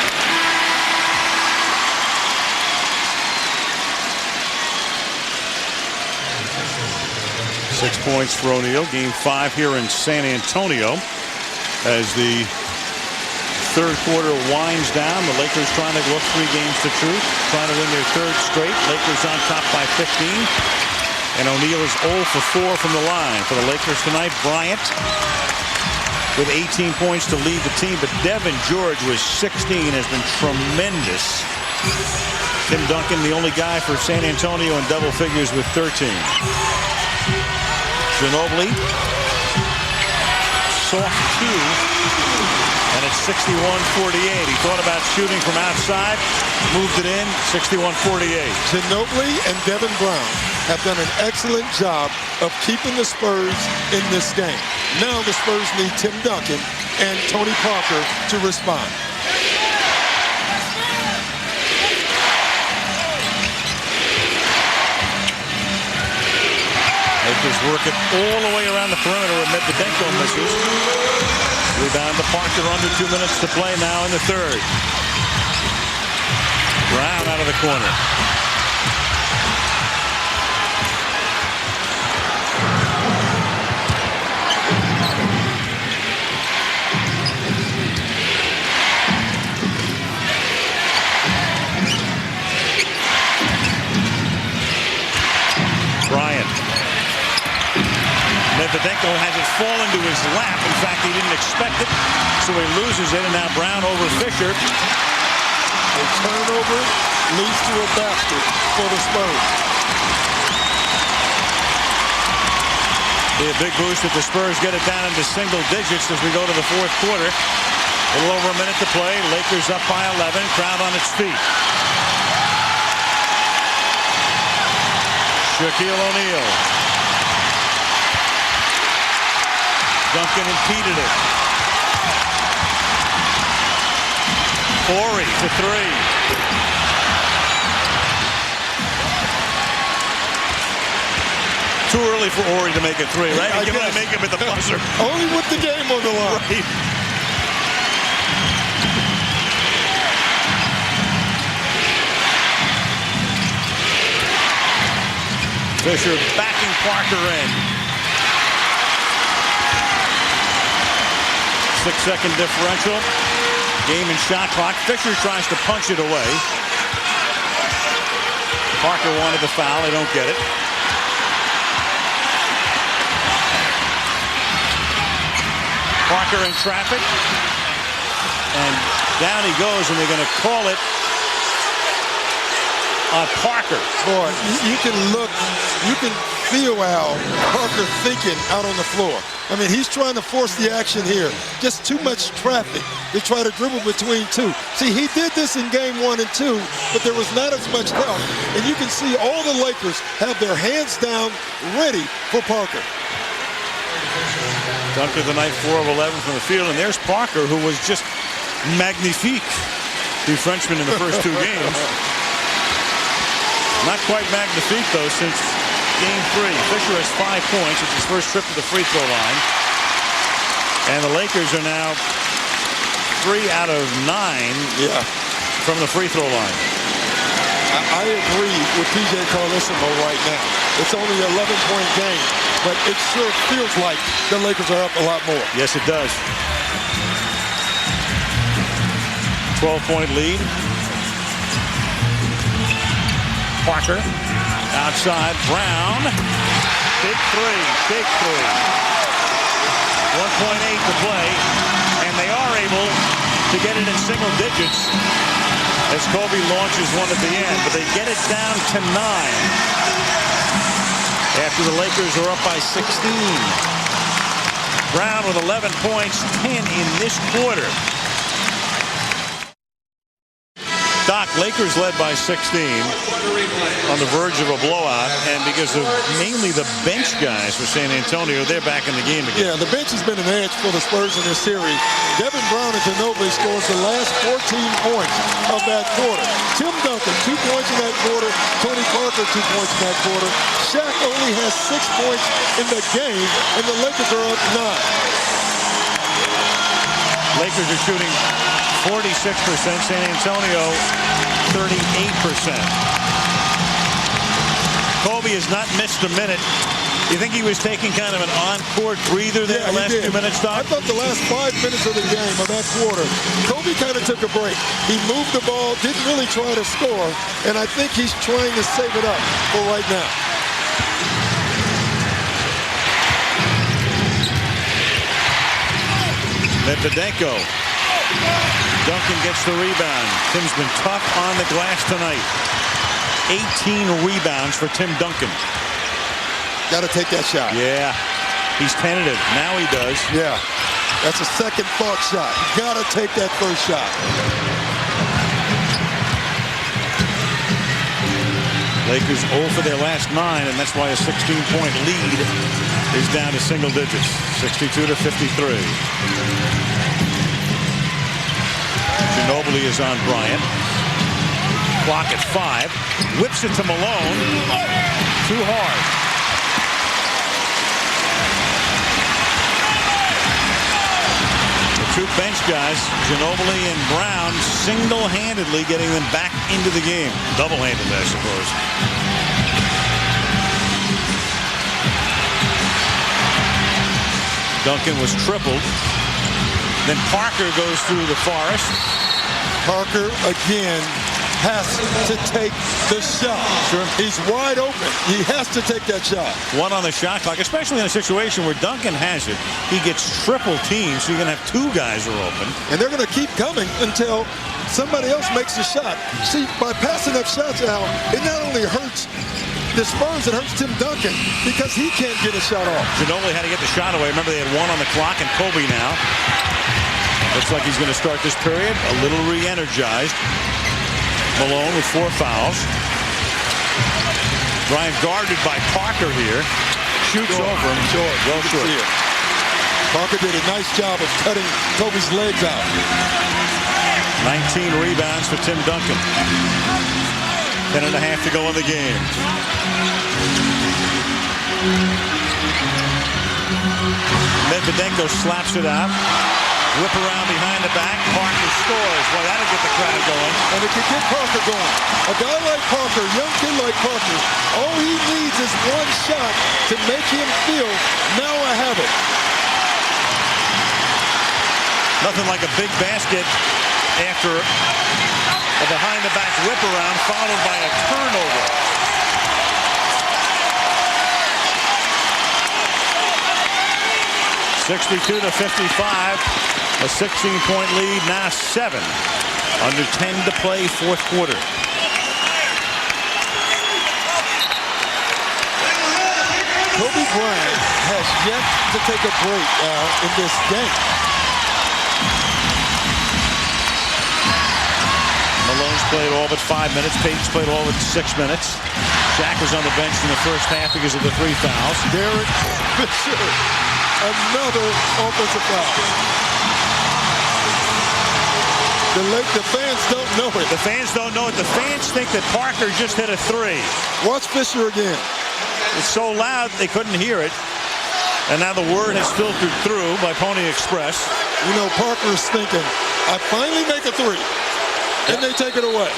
Six points for O'Neal. Game 5 here in San Antonio as the third quarter winds down. The Lakers trying to go up 3 games to 2, trying to win their 3rd straight. Lakers on top by 15. And O'Neal is 0 for 4 from the line. For the Lakers tonight, Bryant with 18 points to lead the team. But Devin George with 16 has been tremendous. Tim Duncan, the only guy for San Antonio in double figures with 13. Ginobili, soft 2, and it's 61-48. He thought about shooting from outside, moved it in, 61-48. Ginobili and Devin Brown have done an excellent job of keeping the Spurs in this game. Now the Spurs need Tim Duncan and Tony Parker to respond. Lakers work it all the way around the perimeter, and Medvedenko misses. Rebound to Parker, under 2 minutes to play now in the third. Brown out of the corner. Bryant. Medvedenko has it fall into his lap. In fact, he didn't expect it, so he loses it. And now Brown over Fisher. A turnover leads to a basket for the Spurs. Be a big boost if the Spurs get it down into single digits as we go to the fourth quarter. A little over a minute to play. Lakers up by 11. Crowd on its feet. Shaquille O'Neal. Duncan impeded it. Horry for three. Too early for Horry to make a three, right? You can only make him at the buzzer. Only with the game on the line. Right. Fisher backing Parker in. 6-second differential. Game and shot clock. Fisher tries to punch it away. Parker wanted the foul. They don't get it. Parker in traffic. And down he goes, and they're going to call it on Parker. Boy, you can look, you can feel how Parker's thinking out on the floor. I mean, he's trying to force the action here. Just too much traffic to try to dribble between two. See, he did this in game 1 and 2, but there was not as much help. And you can see all the Lakers have their hands down, ready for Parker. Duncan tonight, 4 of 11 from the field, and there's Parker, who was just magnifique, the Frenchman in the first 2 games. Not quite magnifique, though, since game 3. Fisher has 5 points. It's his first trip to the free throw line. And the Lakers are now 3 out of 9 from the free throw line. I agree with P.J. Carlesimo right now. It's only an 11-point game, but it sure feels like the Lakers are up a lot more. Yes, it does. 12-point lead. Parker outside. Brown. Big three. Big three. 1.8 to play. And they are able to get it in single digits as Kobe launches one at the end. But they get it down to 9 after the Lakers are up by 16. Brown with 11 points, 10 in this quarter. Doc, Lakers led by 16 on the verge of a blowout, and because of mainly the bench guys for San Antonio, they're back in the game again. Yeah, the bench has been an edge for the Spurs in this series. Devin Brown and Ginobili scores the last 14 points of that quarter. Tim Duncan, 2 points in that quarter. Tony Parker, 2 points in that quarter. Shaq only has 6 points in the game, and the Lakers are up 9. Lakers are shooting 46%, San Antonio 38%. Kobe has not missed a minute. You think he was taking kind of an on-court breather there the last few minutes, Doc? I thought the last 5 minutes of the game of that quarter, Kobe kind of took a break. He moved the ball, didn't really try to score, and I think he's trying to save it up for right now. Medvedenko. Duncan gets the rebound. Tim's been tough on the glass tonight. 18 rebounds for Tim Duncan. Got to take that shot. Yeah, he's tentative. Now he does. Yeah, that's a second thought shot. Got to take that first shot. Lakers 0 for their last 9, and that's why a 16-point lead is down to single digits. 62 to 53. Ginobili is on Bryant. Clock at 5. Whips it to Malone. Too hard. The 2 bench guys, Ginobili and Brown, single-handedly getting them back into the game. Double-handedly, I suppose. Duncan was tripled. Then Parker goes through the forest. Parker again has to take the shot. Sure. He's wide open. He has to take that shot. 1 on the shot clock, especially in a situation where Duncan has it. He gets triple teamed, so you're going to have 2 guys who are open. And they're going to keep coming until somebody else makes the shot. See, by passing up shots, Al, it not only hurts the Spurs, it hurts Tim Duncan because he can't get a shot off. Ginobili had to get the shot away. Remember, they had 1 on the clock, and Kobe now. Looks like he's going to start this period a little re-energized. Malone with 4 fouls. Bryant guarded by Parker here. Shoots over him. Well short. Parker did a nice job of cutting Kobe's legs out. 19 rebounds for Tim Duncan. 10.5 to go in the game. Medvedenko slaps it out. Whip around behind the back. Parker scores. Boy, that'll get the crowd going. And it can get Parker going. A guy like Parker, a young kid like Parker, all he needs is one shot to make him feel, now I have it. Nothing like a big basket after a behind-the-back whip around followed by a turnover. (62 to 55). A 16-point lead, now 7. Under 10 to play, 4th quarter. Kobe Bryant has yet to take a break in this game. Malone's played all but 5 minutes. Payton's played all but 6 minutes. Shaq was on the bench in the first half because of the 3 fouls. Derek Fisher, another offensive foul. The fans don't know it. The fans don't know it. The fans think that Parker just hit a 3. Watch Fisher again. It's so loud they couldn't hear it. And now the word has filtered through by Pony Express. You know, Parker's thinking, I finally make a 3. And they take it away.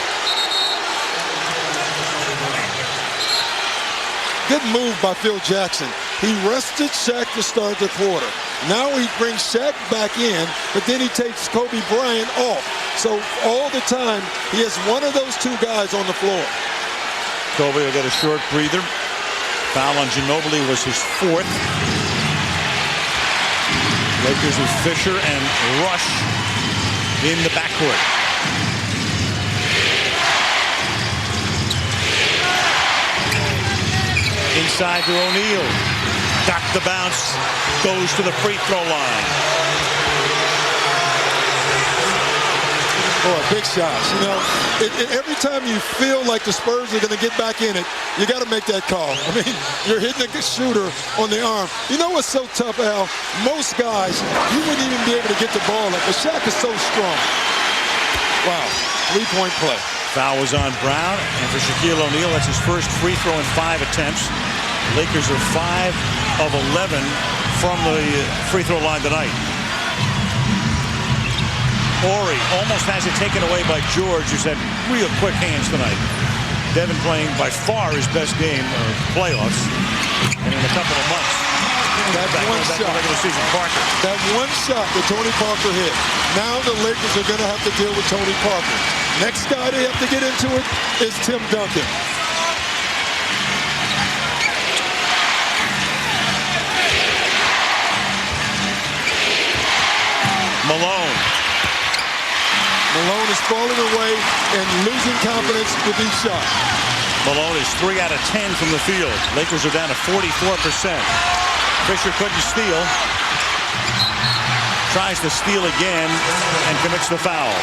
Good move by Phil Jackson. He rested Shaq to start the quarter. Now he brings Shaq back in, but then he takes Kobe Bryant off. So all the time, he has one of those 2 guys on the floor. Kobe will get a short breather. Foul on Ginobili was his 4th. Lakers with Fisher and Rush in the backcourt. Inside to O'Neal. Got the bounce. Goes to the free throw line. Boy, big shots. You know, every time you feel like the Spurs are going to get back in it, you got to make that call. I mean, you're hitting a shooter on the arm. You know what's so tough, Al? Most guys, you wouldn't even be able to get the ball up. But Shaq is so strong. Wow, 3-point play. Foul was on Brown, and for Shaquille O'Neal, that's his first free throw in 5 attempts. The Lakers are 5 of 11 from the free throw line tonight. Horry almost has it taken away by George, who's had real quick hands tonight. Devin playing by far his best game of playoffs, and in a couple of months. That one shot, regular season, Parker. That one shot that Tony Parker hit. Now the Lakers are going to have to deal with Tony Parker. Next guy they have to get into it is Tim Duncan. Malone. Malone is falling away and losing confidence with each shot. Malone is 3 out of 10 from the field. Lakers are down to 44%. Fisher couldn't steal. Tries to steal again and commits the foul.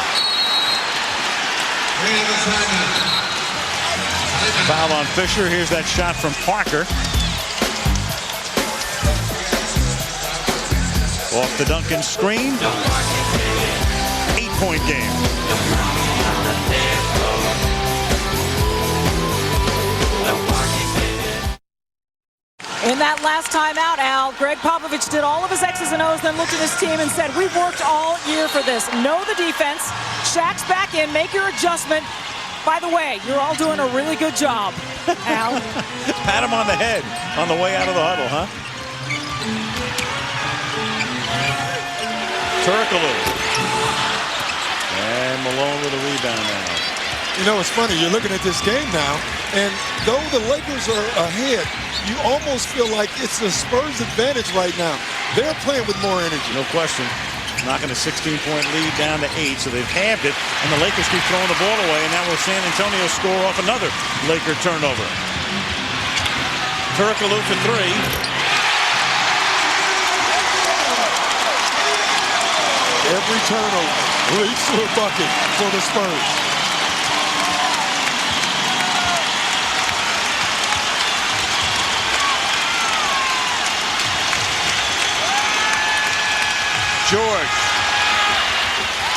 Foul on Fisher. Here's that shot from Parker. Off the Duncan screen. 8-point game. In that last timeout, Al, Greg Popovich did all of his X's and O's, then looked at his team and said, we've worked all year for this. Know the defense. Shaq's back in. Make your adjustment. By the way, you're all doing a really good job, Al. Pat him on the head on the way out of the huddle, huh? Turkoglu. And Malone with a rebound now. You know, it's funny. You're looking at this game now, and though the Lakers are ahead, you almost feel like it's the Spurs' advantage right now. They're playing with more energy. No question. Knocking a 16-point lead down to 8, so they've halved it, and the Lakers keep throwing the ball away, and now will San Antonio score off another Laker turnover. Turkoglu for 3. Every turnover leads to a bucket for the Spurs. George.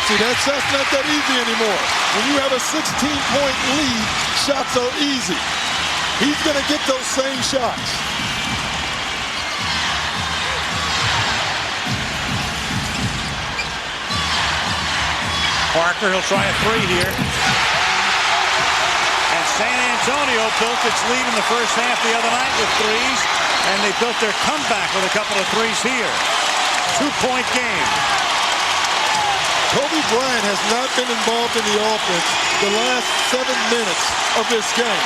See, that shot's not that easy anymore. When you have a 16-point lead, shots are easy. He's going to get those same shots. Parker, he'll try a three here. And San Antonio built its lead in the first half the other night with threes, and they built their comeback with a couple of threes here. 2-point game. Kobe Bryant has not been involved in the offense the last 7 minutes of this game.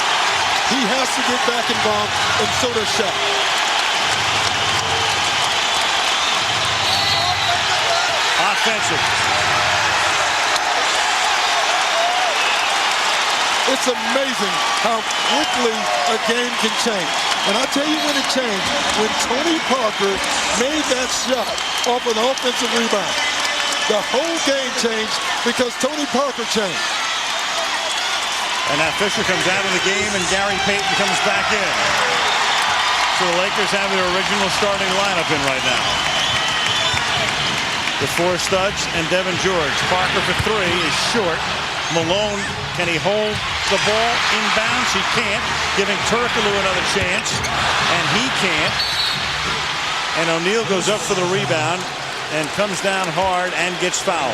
He has to get back involved, and so does Shaq. Offensive. It's amazing how quickly a game can change. And I'll tell you when it changed, when Tony Parker made that shot off an offensive rebound. The whole game changed because Tony Parker changed. And now Fisher comes out of the game, and Gary Payton comes back in. So the Lakers have their original starting lineup in right now. The four studs and Devin George. Parker for three is short. Malone, can he hold the ball inbounds? He can't. Giving Turkoglu another chance, and he can't. And O'Neal goes up for the rebound and comes down hard and gets fouled.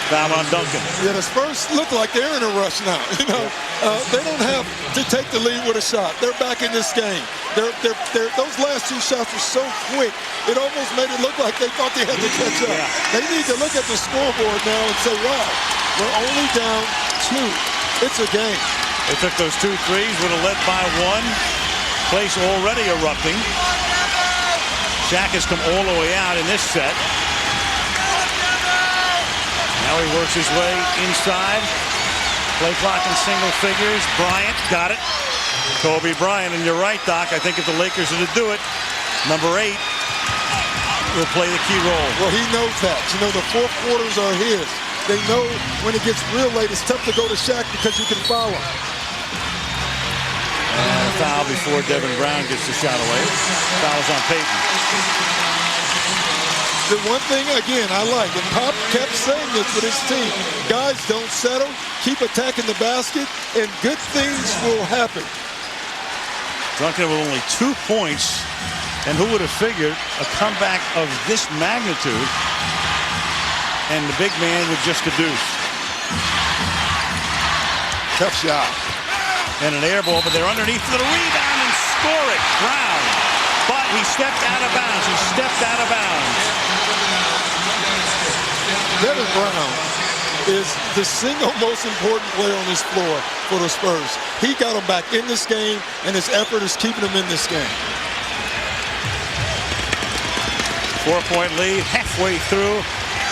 Foul on Duncan. Yeah, the Spurs look like they're in a rush now. You know, they don't have to take the lead with a shot. They're back in this game. Those last two shots were so quick, it almost made it look like they thought they had to catch up. Yeah. They need to look at the scoreboard now and say, wow, we're only down 2. It's a game. They took those 2 threes, would have led by 1. Place already erupting. Shaq has come all the way out in this set. Now he works his way inside. Play clock in single figures. Bryant got it. Kobe Bryant, and you're right, Doc. I think if the Lakers are to do it, number 8 will play the key role. Well, he knows that. You know, the fourth quarters are his. They know when it gets real late, it's tough to go to Shaq because you can foul him. And a foul before Devin Brown gets the shot away. Foul's on Payton. The one thing, again, I like, and Pop kept saying this with his team, guys, don't settle, keep attacking the basket, and good things will happen. Duncan with only 2 points, and who would have figured a comeback of this magnitude, and the big man with just a deuce. Tough shot. And an air ball, but they're underneath for the rebound and score it. Brown. But he stepped out of bounds. He stepped out of bounds. Devin Brown is the single most important player on this floor for the Spurs. He got them back in this game, and his effort is keeping them in this game. 4-point lead halfway through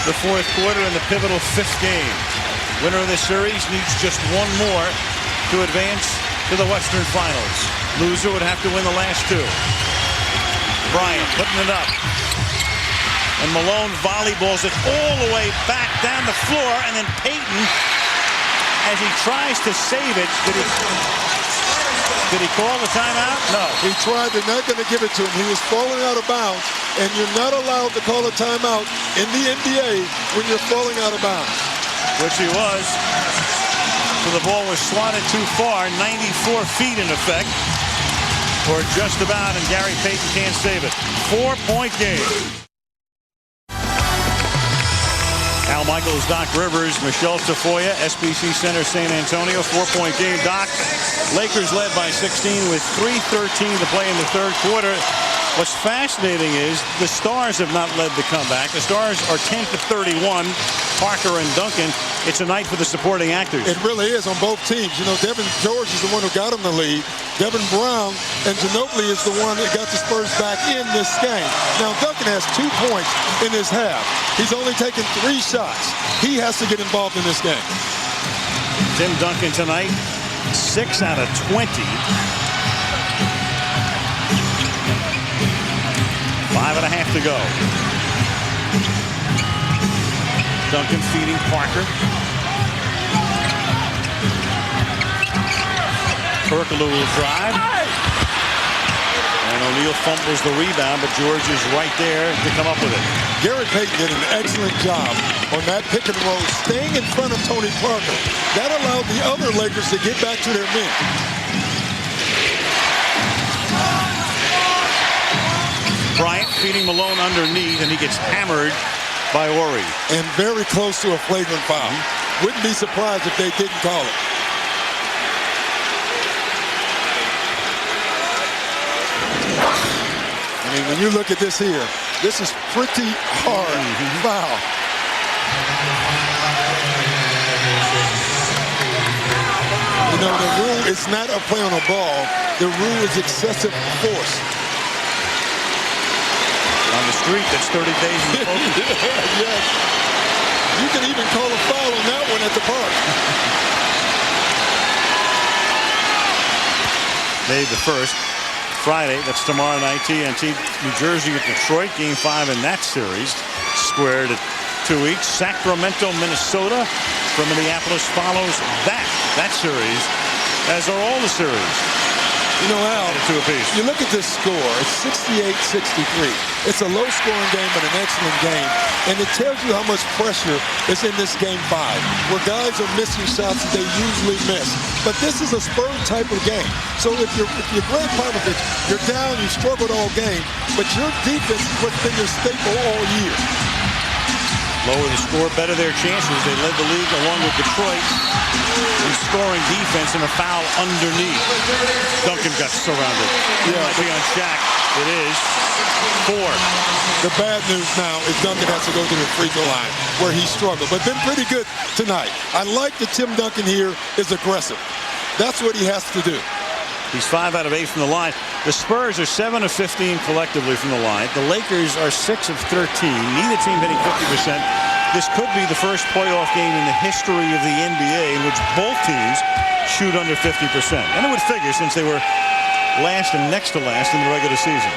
the fourth quarter in the pivotal 5th game. Winner of this series needs just 1 more to advance to the Western Finals. Loser would have to win the last 2. Bryant putting it up. And Malone volleyballs it all the way back down the floor, and then Payton, as he tries to save it, did he call the timeout? No. He tried. They're not going to give it to him. He was falling out of bounds, and you're not allowed to call a timeout in the NBA when you're falling out of bounds. Which he was. So the ball was swatted too far, 94 feet in effect, or just about, and Gary Payton can't save it. 4-point game. Al Michaels, Doc Rivers, Michelle Tafoya, SBC Center, San Antonio. 4-point game. Doc, Lakers led by 16 with 3:13 to play in the third quarter. What's fascinating is the Stars have not led the comeback. The Stars are 10-31. Parker and Duncan. It's a night for the supporting actors. It really is on both teams. You know, Devin George is the one who got him the lead. Devin Brown and Ginobili is the one that got the Spurs back in this game. Now, Duncan has 2 points in this half. He's only taken 3 shots. He has to get involved in this game. Tim Duncan tonight, 6 out of 20. 5.5 to go. Duncan feeding Parker. Perkele will drive. And O'Neal fumbles the rebound, but George is right there to come up with it. Gary Payton did an excellent job on that pick and roll, staying in front of Tony Parker. That allowed the other Lakers to get back to their men. Bryant feeding Malone underneath, and he gets hammered by Ori. And very close to a flagrant foul. Wouldn't be surprised if they didn't call it. I mean, when you look at this here, this is pretty hard foul. You know, the rule is not a play on a ball. The rule is excessive force. On the street, that's 30 days in the focus. Yes. You can even call a foul on that one at the park. May the 1st, Friday, that's tomorrow night, TNT, New Jersey with Detroit, Game 5 in that series. Squared at 2 weeks. Sacramento, Minnesota from Minneapolis follows that series, as are all the series. You know, Al, Two apiece. you look at this score, it's 68-63. It's a low-scoring game, but an excellent game. And it tells you how much pressure is in this Game 5, where guys are missing shots that they usually miss. But this is a Spurs type of game. So if you're Greg Popovich, you're down, you struggled all game, but your defense is what's been your staple all year. Lower the score, better their chances. They led the league along with Detroit in scoring defense and a foul underneath. Duncan got surrounded. Yeah, might be on Shaq. It is 4. The bad news now is Duncan has to go to the free throw line where he struggled, but been pretty good tonight. I like that Tim Duncan here is aggressive. That's what he has to do. He's 5 out of 8 from the line. The Spurs are 7 of 15 collectively from the line. The Lakers are 6 of 13. Neither team hitting 50%. This could be the first playoff game in the history of the NBA in which both teams shoot under 50%. And it would figure since they were last and next to last in the regular season.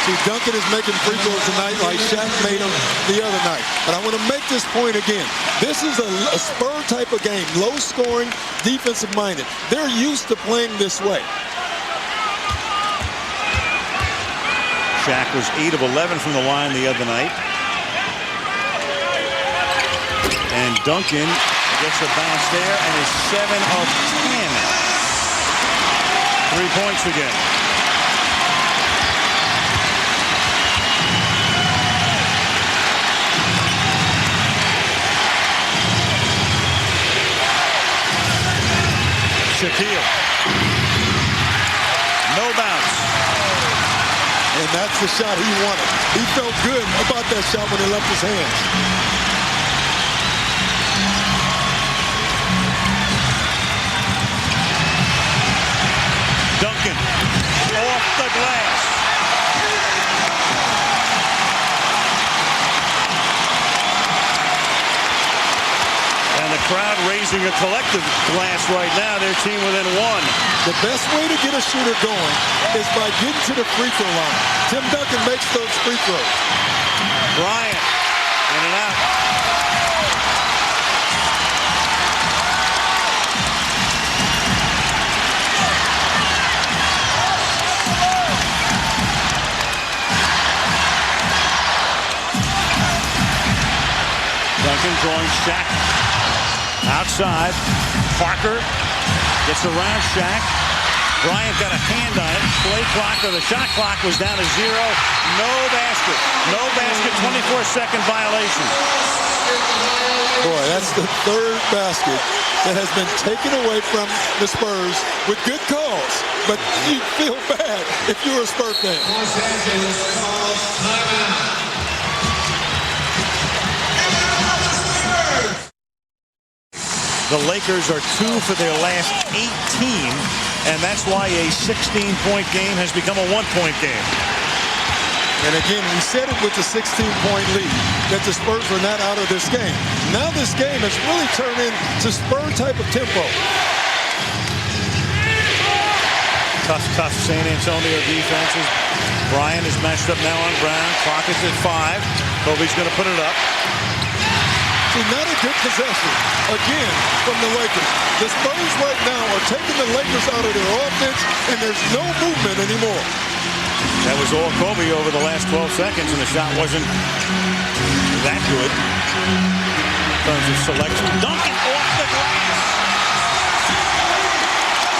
See, Duncan is making free throws tonight like Shaq made them the other night. But I want to make this point again. This is a Spur type of game, low scoring, defensive minded. They're used to playing this way. Shaq was 8 of 11 from the line the other night. And Duncan gets a bounce there and is 7 of 10. 3 points again. Shaquille. No bounce. And that's the shot he wanted. He felt good about that shot when it left his hands. Duncan off the glass. And the crowd raising a collective glass right now. Their team within 1. The best way to get a shooter going is by getting to the free throw line. Tim Duncan makes those free throws. Bryant in and out. Duncan drawing Shaq outside. Parker gets around Shaq. Bryant got a hand on it. Play clock or the shot clock was down to 0. No basket. No basket. 24-second violation. Boy, that's the 3rd basket that has been taken away from the Spurs with good calls. But you feel bad if you're a Spurs fan. Los Angeles calls timeout. The Lakers are 2 for their last 18, and that's why a 16-point game has become a 1-point game. And again, we said it with the 16-point lead that the Spurs were not out of this game. Now this game has really turned into Spurs type of tempo. Tough San Antonio defenses. Bryant is matched up now on Brown. Clock is at 5. Kobe's going to put it up. See, not a good possession, again, from the Lakers. The Spurs right now are taking the Lakers out of their offense, and there's no movement anymore. That was all Kobe over the last 12 seconds, and the shot wasn't that good in terms of selection. Duncan off the glass.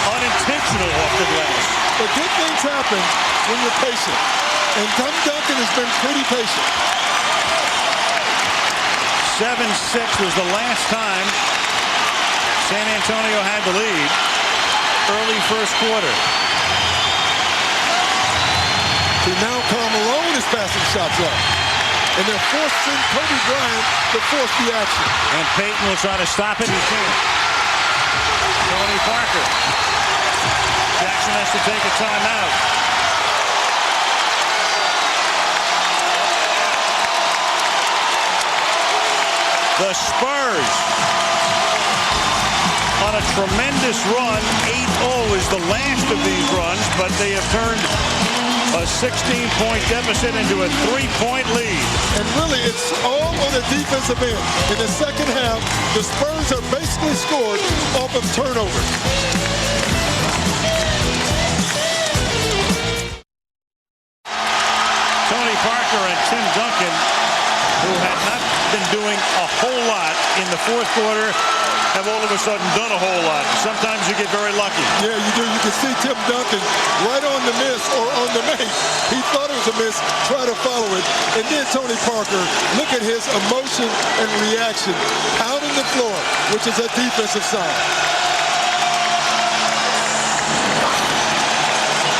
Unintentional off the glass. But good things happen when you're patient, and Tim Duncan has been pretty patient. 7-6 was the last time San Antonio had the lead. Early first quarter. See, now Karl Malone is passing shots up. And they're forcing Kobe Bryant to force the action. And Payton will try to stop it. He can't. Tony Parker. Jackson has to take a timeout. The Spurs on a tremendous run. 8-0 is the last of these runs, but they have turned a 16-point deficit into a 3-point lead. And really, it's all on the defensive end. In the second half, the Spurs have basically scored off of turnovers. Tony Parker and Tim Duncan, who had not been doing a whole lot in the fourth quarter, have all of a sudden done a whole lot. Sometimes you get very lucky. Yeah, you do. You can see Tim Duncan right on the miss or on the make. He thought it was a miss, try to follow it. And then Tony Parker, look at his emotion and reaction out on the floor, which is a defensive sign.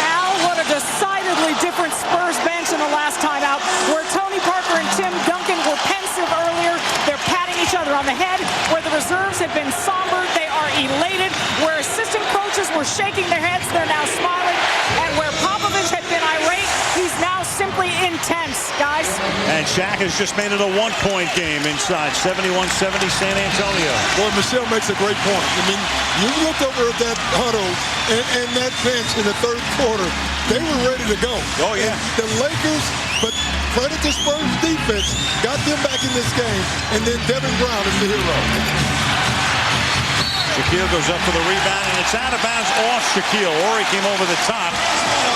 Al, what a decidedly different Spurs bench in the last time out, where Tony Parker and Tim Duncan were pensive earlier. They're patting each other on the head. Where the reserves have been somber, they are elated. Where assistant coaches were shaking their heads, they're now smiling. And where Popovich had been irate, he's now simply intense, guys. And Shaq has just made it a one-point game inside. 71-70 San Antonio. Boy, Michelle makes a great point. I mean, you looked over at that huddle and that bench in the third quarter. They were ready to go. Oh, yeah. And the Lakers, but credit to Spurs defense, got them back in this game. And then Devin Brown is the hero. Shaquille goes up for the rebound, and it's out of bounds off Shaquille. Horry came over the top,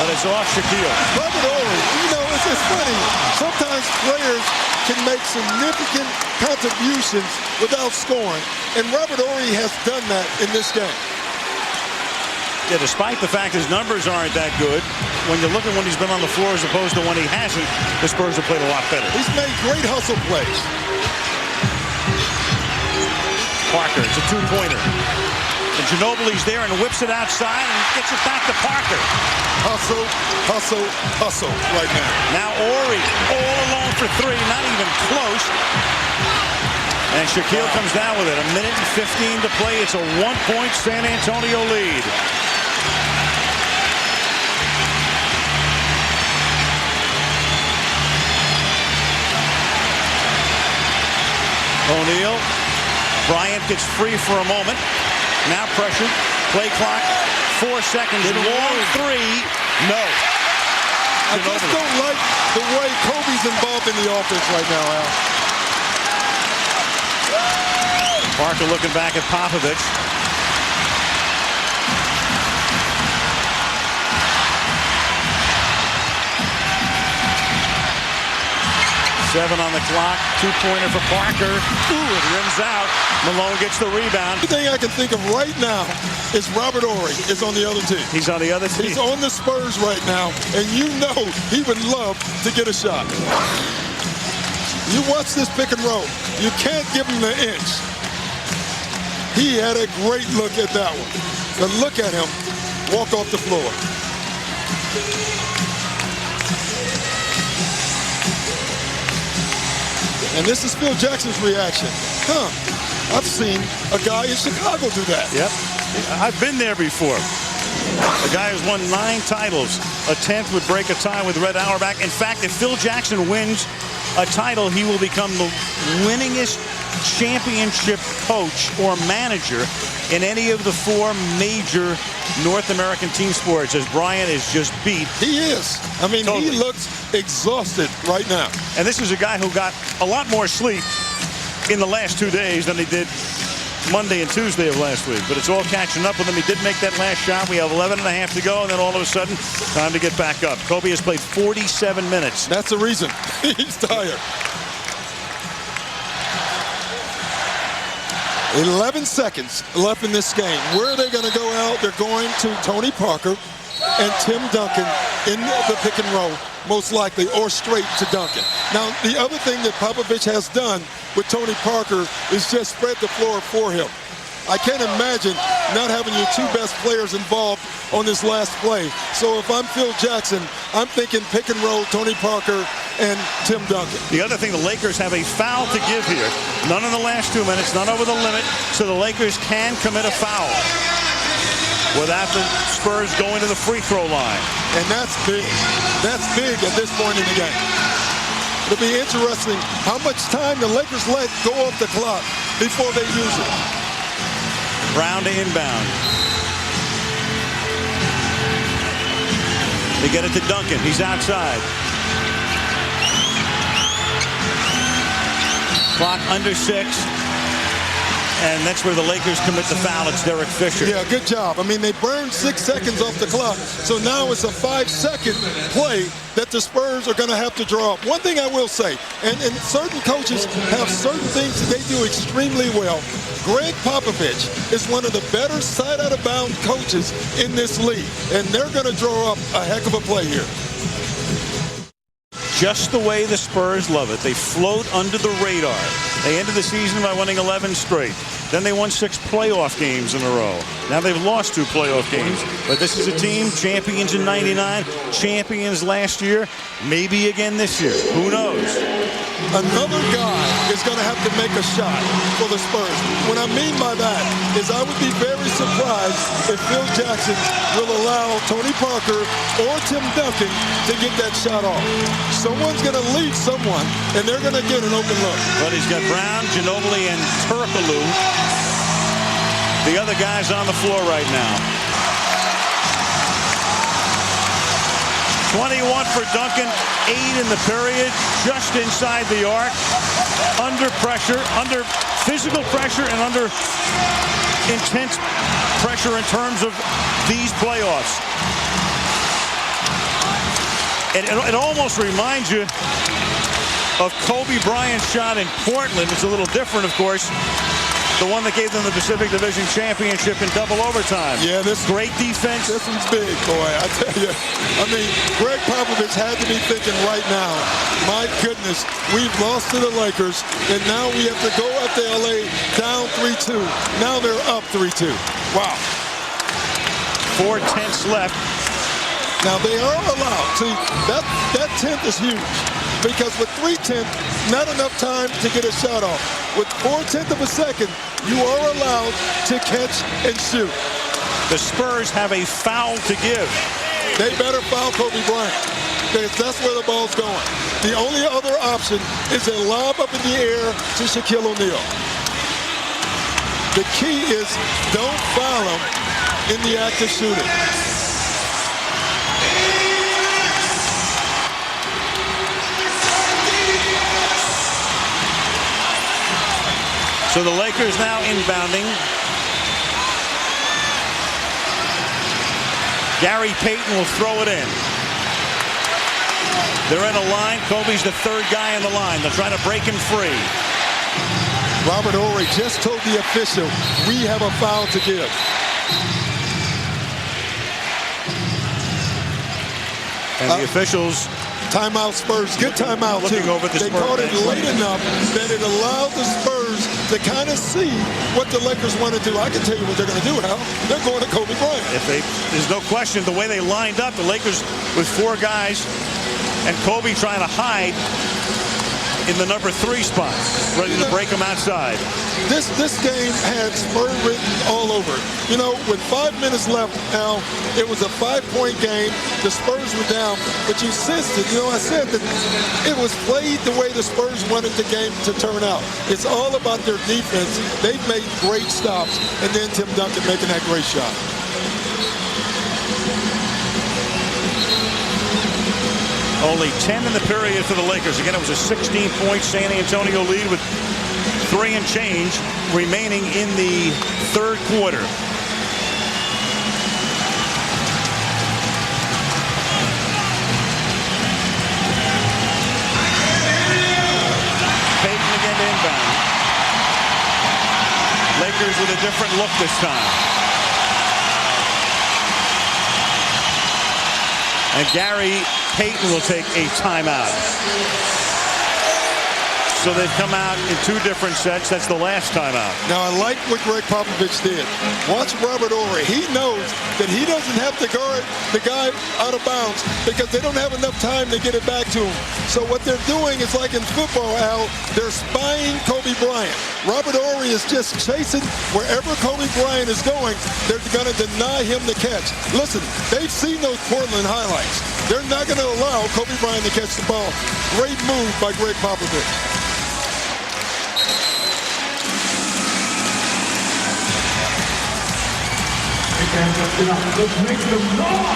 but it's off Shaquille. Robert Horry, you know, it's funny. Sometimes players can make significant contributions without scoring. And Robert Horry has done that in this game. Yeah, despite the fact his numbers aren't that good, when you look at when he's been on the floor as opposed to when he hasn't, the Spurs have played a lot better. He's made great hustle plays. Parker, it's a two-pointer. And Ginobili's there and whips it outside and gets it back to Parker. Hustle, hustle, hustle right now. Now Horry all alone for three, not even close. And Shaquille comes down with it. 1:15 to play. It's a one-point San Antonio lead. O'Neal. Bryant gets free for a moment. Now pressured. Play clock. 4 seconds. Long three. No. I just don't like the way Kobe's involved in the offense right now, Al. Parker looking back at Popovich. Seven on the clock. Two-pointer for Parker. Ooh, it rims out. Malone gets the rebound. The thing I can think of right now is Robert Horry is on the other team. He's on the other team. He's on the Spurs right now, and you know he would love to get a shot. You watch this pick and roll. You can't give him the inch. He had a great look at that one. But look at him walk off the floor. And this is Phil Jackson's reaction. I've seen a guy in Chicago do that. Yep. I've been there before. A guy who's won 9 titles. A 10th would break a tie with Red Auerbach. In fact, if Phil Jackson wins a title, he will become the winningest championship coach or manager in any of the 4 major North American team sports, as Bryant is just beat. He is. I mean, Totally. he looks exhausted right now. And this is a guy who got a lot more sleep in the last 2 days than he did Monday and Tuesday of last week. But it's all catching up with him. He did make that last shot. We have 11 and a half to go, and then all of a sudden, time to get back up. Kobe has played 47 minutes. That's the reason. He's tired. 11 seconds left in this game. Where are they going to go out? They're going to Tony Parker and Tim Duncan in the pick and roll, most likely, or straight to Duncan. Now, the other thing that Popovich has done with Tony Parker is just spread the floor for him. I can't imagine not having your 2 best players involved on this last play. So if I'm Phil Jackson, I'm thinking pick and roll, Tony Parker and Tim Duncan. The other thing, the Lakers have a foul to give here. None in the last 2 minutes, none over the limit, so the Lakers can commit a foul without the Spurs going to the free throw line. And that's big. That's big at this point in the game. It'll be interesting how much time the Lakers let go off the clock before they use it. Brown to inbound. They get it to Duncan. He's outside. Clock under 6. And that's where the Lakers commit the foul. It's Derek Fisher. Yeah, good job. I mean, they burned 6 seconds off the clock. So now it's a 5-second play that the Spurs are going to have to draw up. One thing I will say, and certain coaches have certain things that they do extremely well. Greg Popovich is one of the better side-out-of-bounds coaches in this league. And they're going to draw up a heck of a play here. Just the way the Spurs love it. They float under the radar. They ended the season by winning 11 straight. Then they won 6 playoff games in a row. Now they've lost 2 playoff games. But this is a team, champions in '99, champions last year, maybe again this year. Who knows? Another guy is going to have to make a shot for the Spurs. What I mean by that is I would be very surprised if Phil Jackson will allow Tony Parker or Tim Duncan to get that shot off. Someone's going to lead someone, and they're going to get an open look. But he's got Brown, Ginobili, and Turkoglu. The other guys on the floor right now. 21 for Duncan, 8 in the period, just inside the arc, under pressure, under physical pressure, and under intense pressure in terms of these playoffs. And it almost reminds you of Kobe Bryant's shot in Portland. It's a little different, of course. The one that gave them the Pacific Division Championship in double overtime. Yeah, this great defense. This one's big, boy. I tell you. I mean, Greg Popovich had to be thinking right now, my goodness, we've lost to the Lakers, and now we have to go up to L.A. down 3-2. Now they're up 3-2. Wow. 4/10 left. Now they are allowed. See, that 10th is huge. Because with 3/10, not enough time to get a shot off. With 4/10 of a second, you are allowed to catch and shoot. The Spurs have a foul to give. They better foul Kobe Bryant, because that's where the ball's going. The only other option is a lob up in the air to Shaquille O'Neal. The key is don't foul him in the act of shooting. So the Lakers now inbounding. Gary Payton will throw it in. They're in a line. Kobe's the 3rd guy in the line. They're trying to break him free. Robert Horry just told the official, we have a foul to give. And the officials... Timeout Spurs. Good timeout, looking too. over the They Spurs caught it bench. late enough that it allowed the Spurs to kind of see what the Lakers want to do. I can tell you what they're going to do, Hal. They're going to Kobe Bryant. There's no question the way they lined up, the Lakers with 4 guys and Kobe trying to hide. in the number 3 spot, ready to break them outside. This game had Spur written all over it. You know, with 5 minutes left now, it was a 5-point game. The Spurs were down, but you sensed it. You know, I said that it was played the way the Spurs wanted the game to turn out. It's all about their defense. They've made great stops, and then Tim Duncan making that great shot. Only 10 in the period for the Lakers. Again, it was a 16-point San Antonio lead with 3 and change remaining in the third quarter. Payton again to inbound. Lakers with a different look this time. And Gary Payton will take a timeout. So they've come out in 2 different sets. That's the last timeout. Now, I like what Greg Popovich did. Watch Robert Horry. He knows that he doesn't have to guard the guy out of bounds because they don't have enough time to get it back to him. So what they're doing is like in football, Al, they're spying Kobe Bryant. Robert Horry is just chasing wherever Kobe Bryant is going. They're going to deny him the catch. Listen, they've seen those Portland highlights. They're not going to allow Kobe Bryant to catch the ball. Great move by Greg Popovich. Let's make some noise!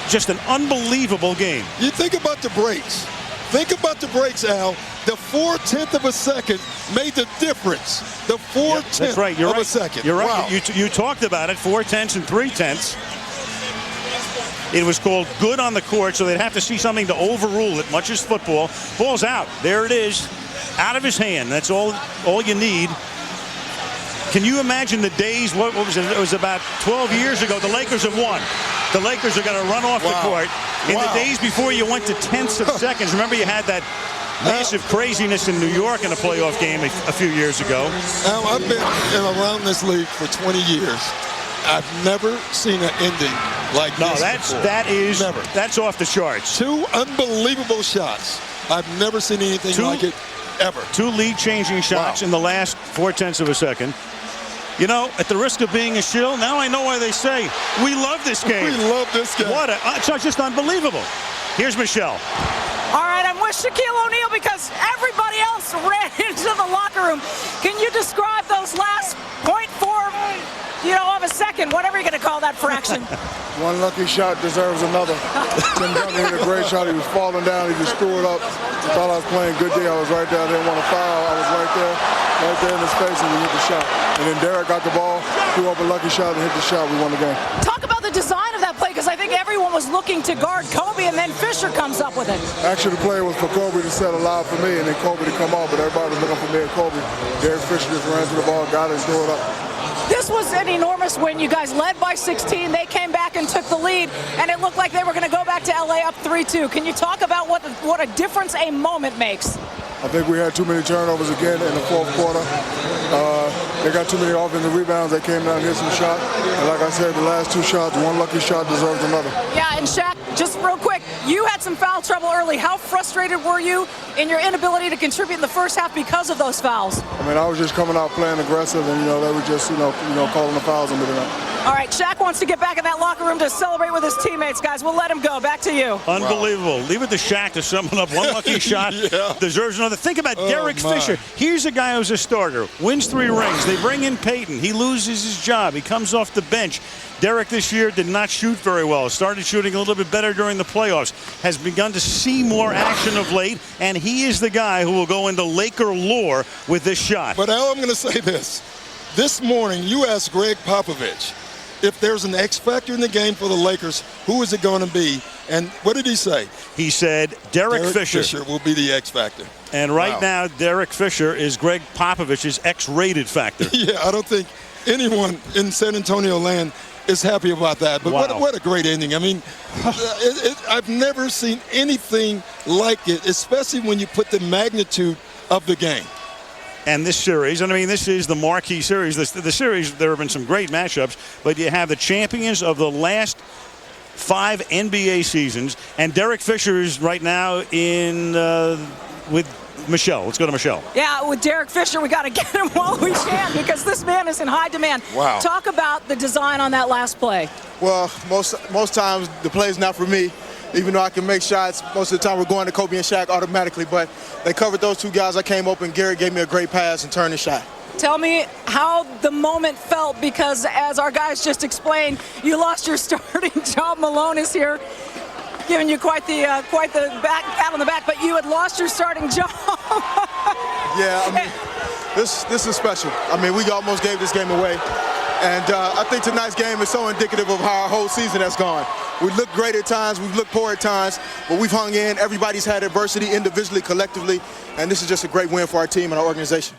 Just an unbelievable game. You think about the breaks. Think about the breaks, Al. The 4/10 of a second made the difference. The 4/10 right. You're of right. a second. You're right. Wow. You talked about it, 4/10 and 3/10. It was called good on the court, so they'd have to see something to overrule it, much as football. Ball's out. There it is, out of his hand. That's all you need. Can you imagine the days, what was it? It was about 12 years ago. The Lakers have won. The Lakers are going to run off the court. In the days before you went to tenths of seconds, remember you had that massive craziness in New York in a playoff game a few years ago. Al, I've been around this league for 20 years. I've never seen an ending like this before. That's off the charts. 2 unbelievable shots. I've never seen anything like it ever. 2 lead-changing shots in the last 4/10 of a second. You know, at the risk of being a shill, now I know why they say we love this game. We love this game. It's just unbelievable. Here's Michelle. All right, I'm with Shaquille O'Neal because everybody else ran into the locker room. Can you describe those last 0.4, of a second, whatever you're going to call that fraction? One lucky shot deserves another. Tim Duncan hit a great shot. He was falling down. He just threw it up. Thought I was playing good D. I was right there. I didn't want to foul. I was right there in his face, and he hit the shot. And then Derek got the ball, threw up a lucky shot, and hit the shot. We won the game. Talk about the design of that play, because I think everyone was looking to guard Kobe, and then Fisher comes up with it. Actually, the play was for Kobe to set a lob for me, and then Kobe to come off, but everybody was looking for me and Kobe. Derek Fisher just ran to the ball, got it, and threw it up. This was an enormous win. You guys led by 16. They came back and took the lead, and it looked like they were going to go back to L.A. up 3-2. Can you talk about what a difference a moment makes? I think we had too many turnovers again in the fourth quarter. They got too many offensive rebounds. They came down and hit some shots. And like I said, the last 2 shots, one lucky shot deserves another. Yeah, and Shaq, just real quick, you had some foul trouble early. How frustrated were you in your inability to contribute in the first half because of those fouls? I mean, I was just coming out playing aggressive, and they were just, calling the fouls on me tonight. All right, Shaq wants to get back in that locker room to celebrate with his teammates, guys. We'll let him go. Back to you. Unbelievable. Wow. Leave it to Shaq to sum it up. One lucky shot deserves another. Think about Derek Fisher. Here's a guy who's a starter, wins 3 rings. They bring in Payton. He loses his job. He comes off the bench. Derek this year did not shoot very well. Started shooting a little bit better during the playoffs. Has begun to see more action of late, and he is the guy who will go into Laker lore with this shot. But Al, I'm going to say this. This morning, you asked Greg Popovich if there's an X factor in the game for the Lakers, who is it going to be? And what did he say? He said Derek Fisher. Fisher will be the X factor. And right now, Derek Fisher is Greg Popovich's X-rated factor. Yeah, I don't think anyone in San Antonio land is happy about that. But what a great ending. I mean, I've never seen anything like it, especially when you put the magnitude of the game. and this series. And I mean, this is the marquee series. The series, there have been some great matchups, but you have the champions of the last 5 NBA seasons, and Derek Fisher is right now in with Michelle. Let's go to Michelle. Yeah, with Derek Fisher, we got to get him while we can because this man is in high demand. Wow. Talk about the design on that last play. Well, most times the play is not for me. Even though I can make shots, most of the time we're going to Kobe and Shaq automatically. But they covered those 2 guys. I came open. Garrett gave me a great pass and turned the shot. Tell me how the moment felt, because as our guys just explained, you lost your starting job. Malone is here, giving you quite the pat on the back, but you had lost your starting job. Yeah, I mean, this is special. I mean, we almost gave this game away. And I think tonight's game is so indicative of how our whole season has gone. We look great at times, we've looked poor at times, but we've hung in. Everybody's had adversity individually, collectively, and this is just a great win for our team and our organization.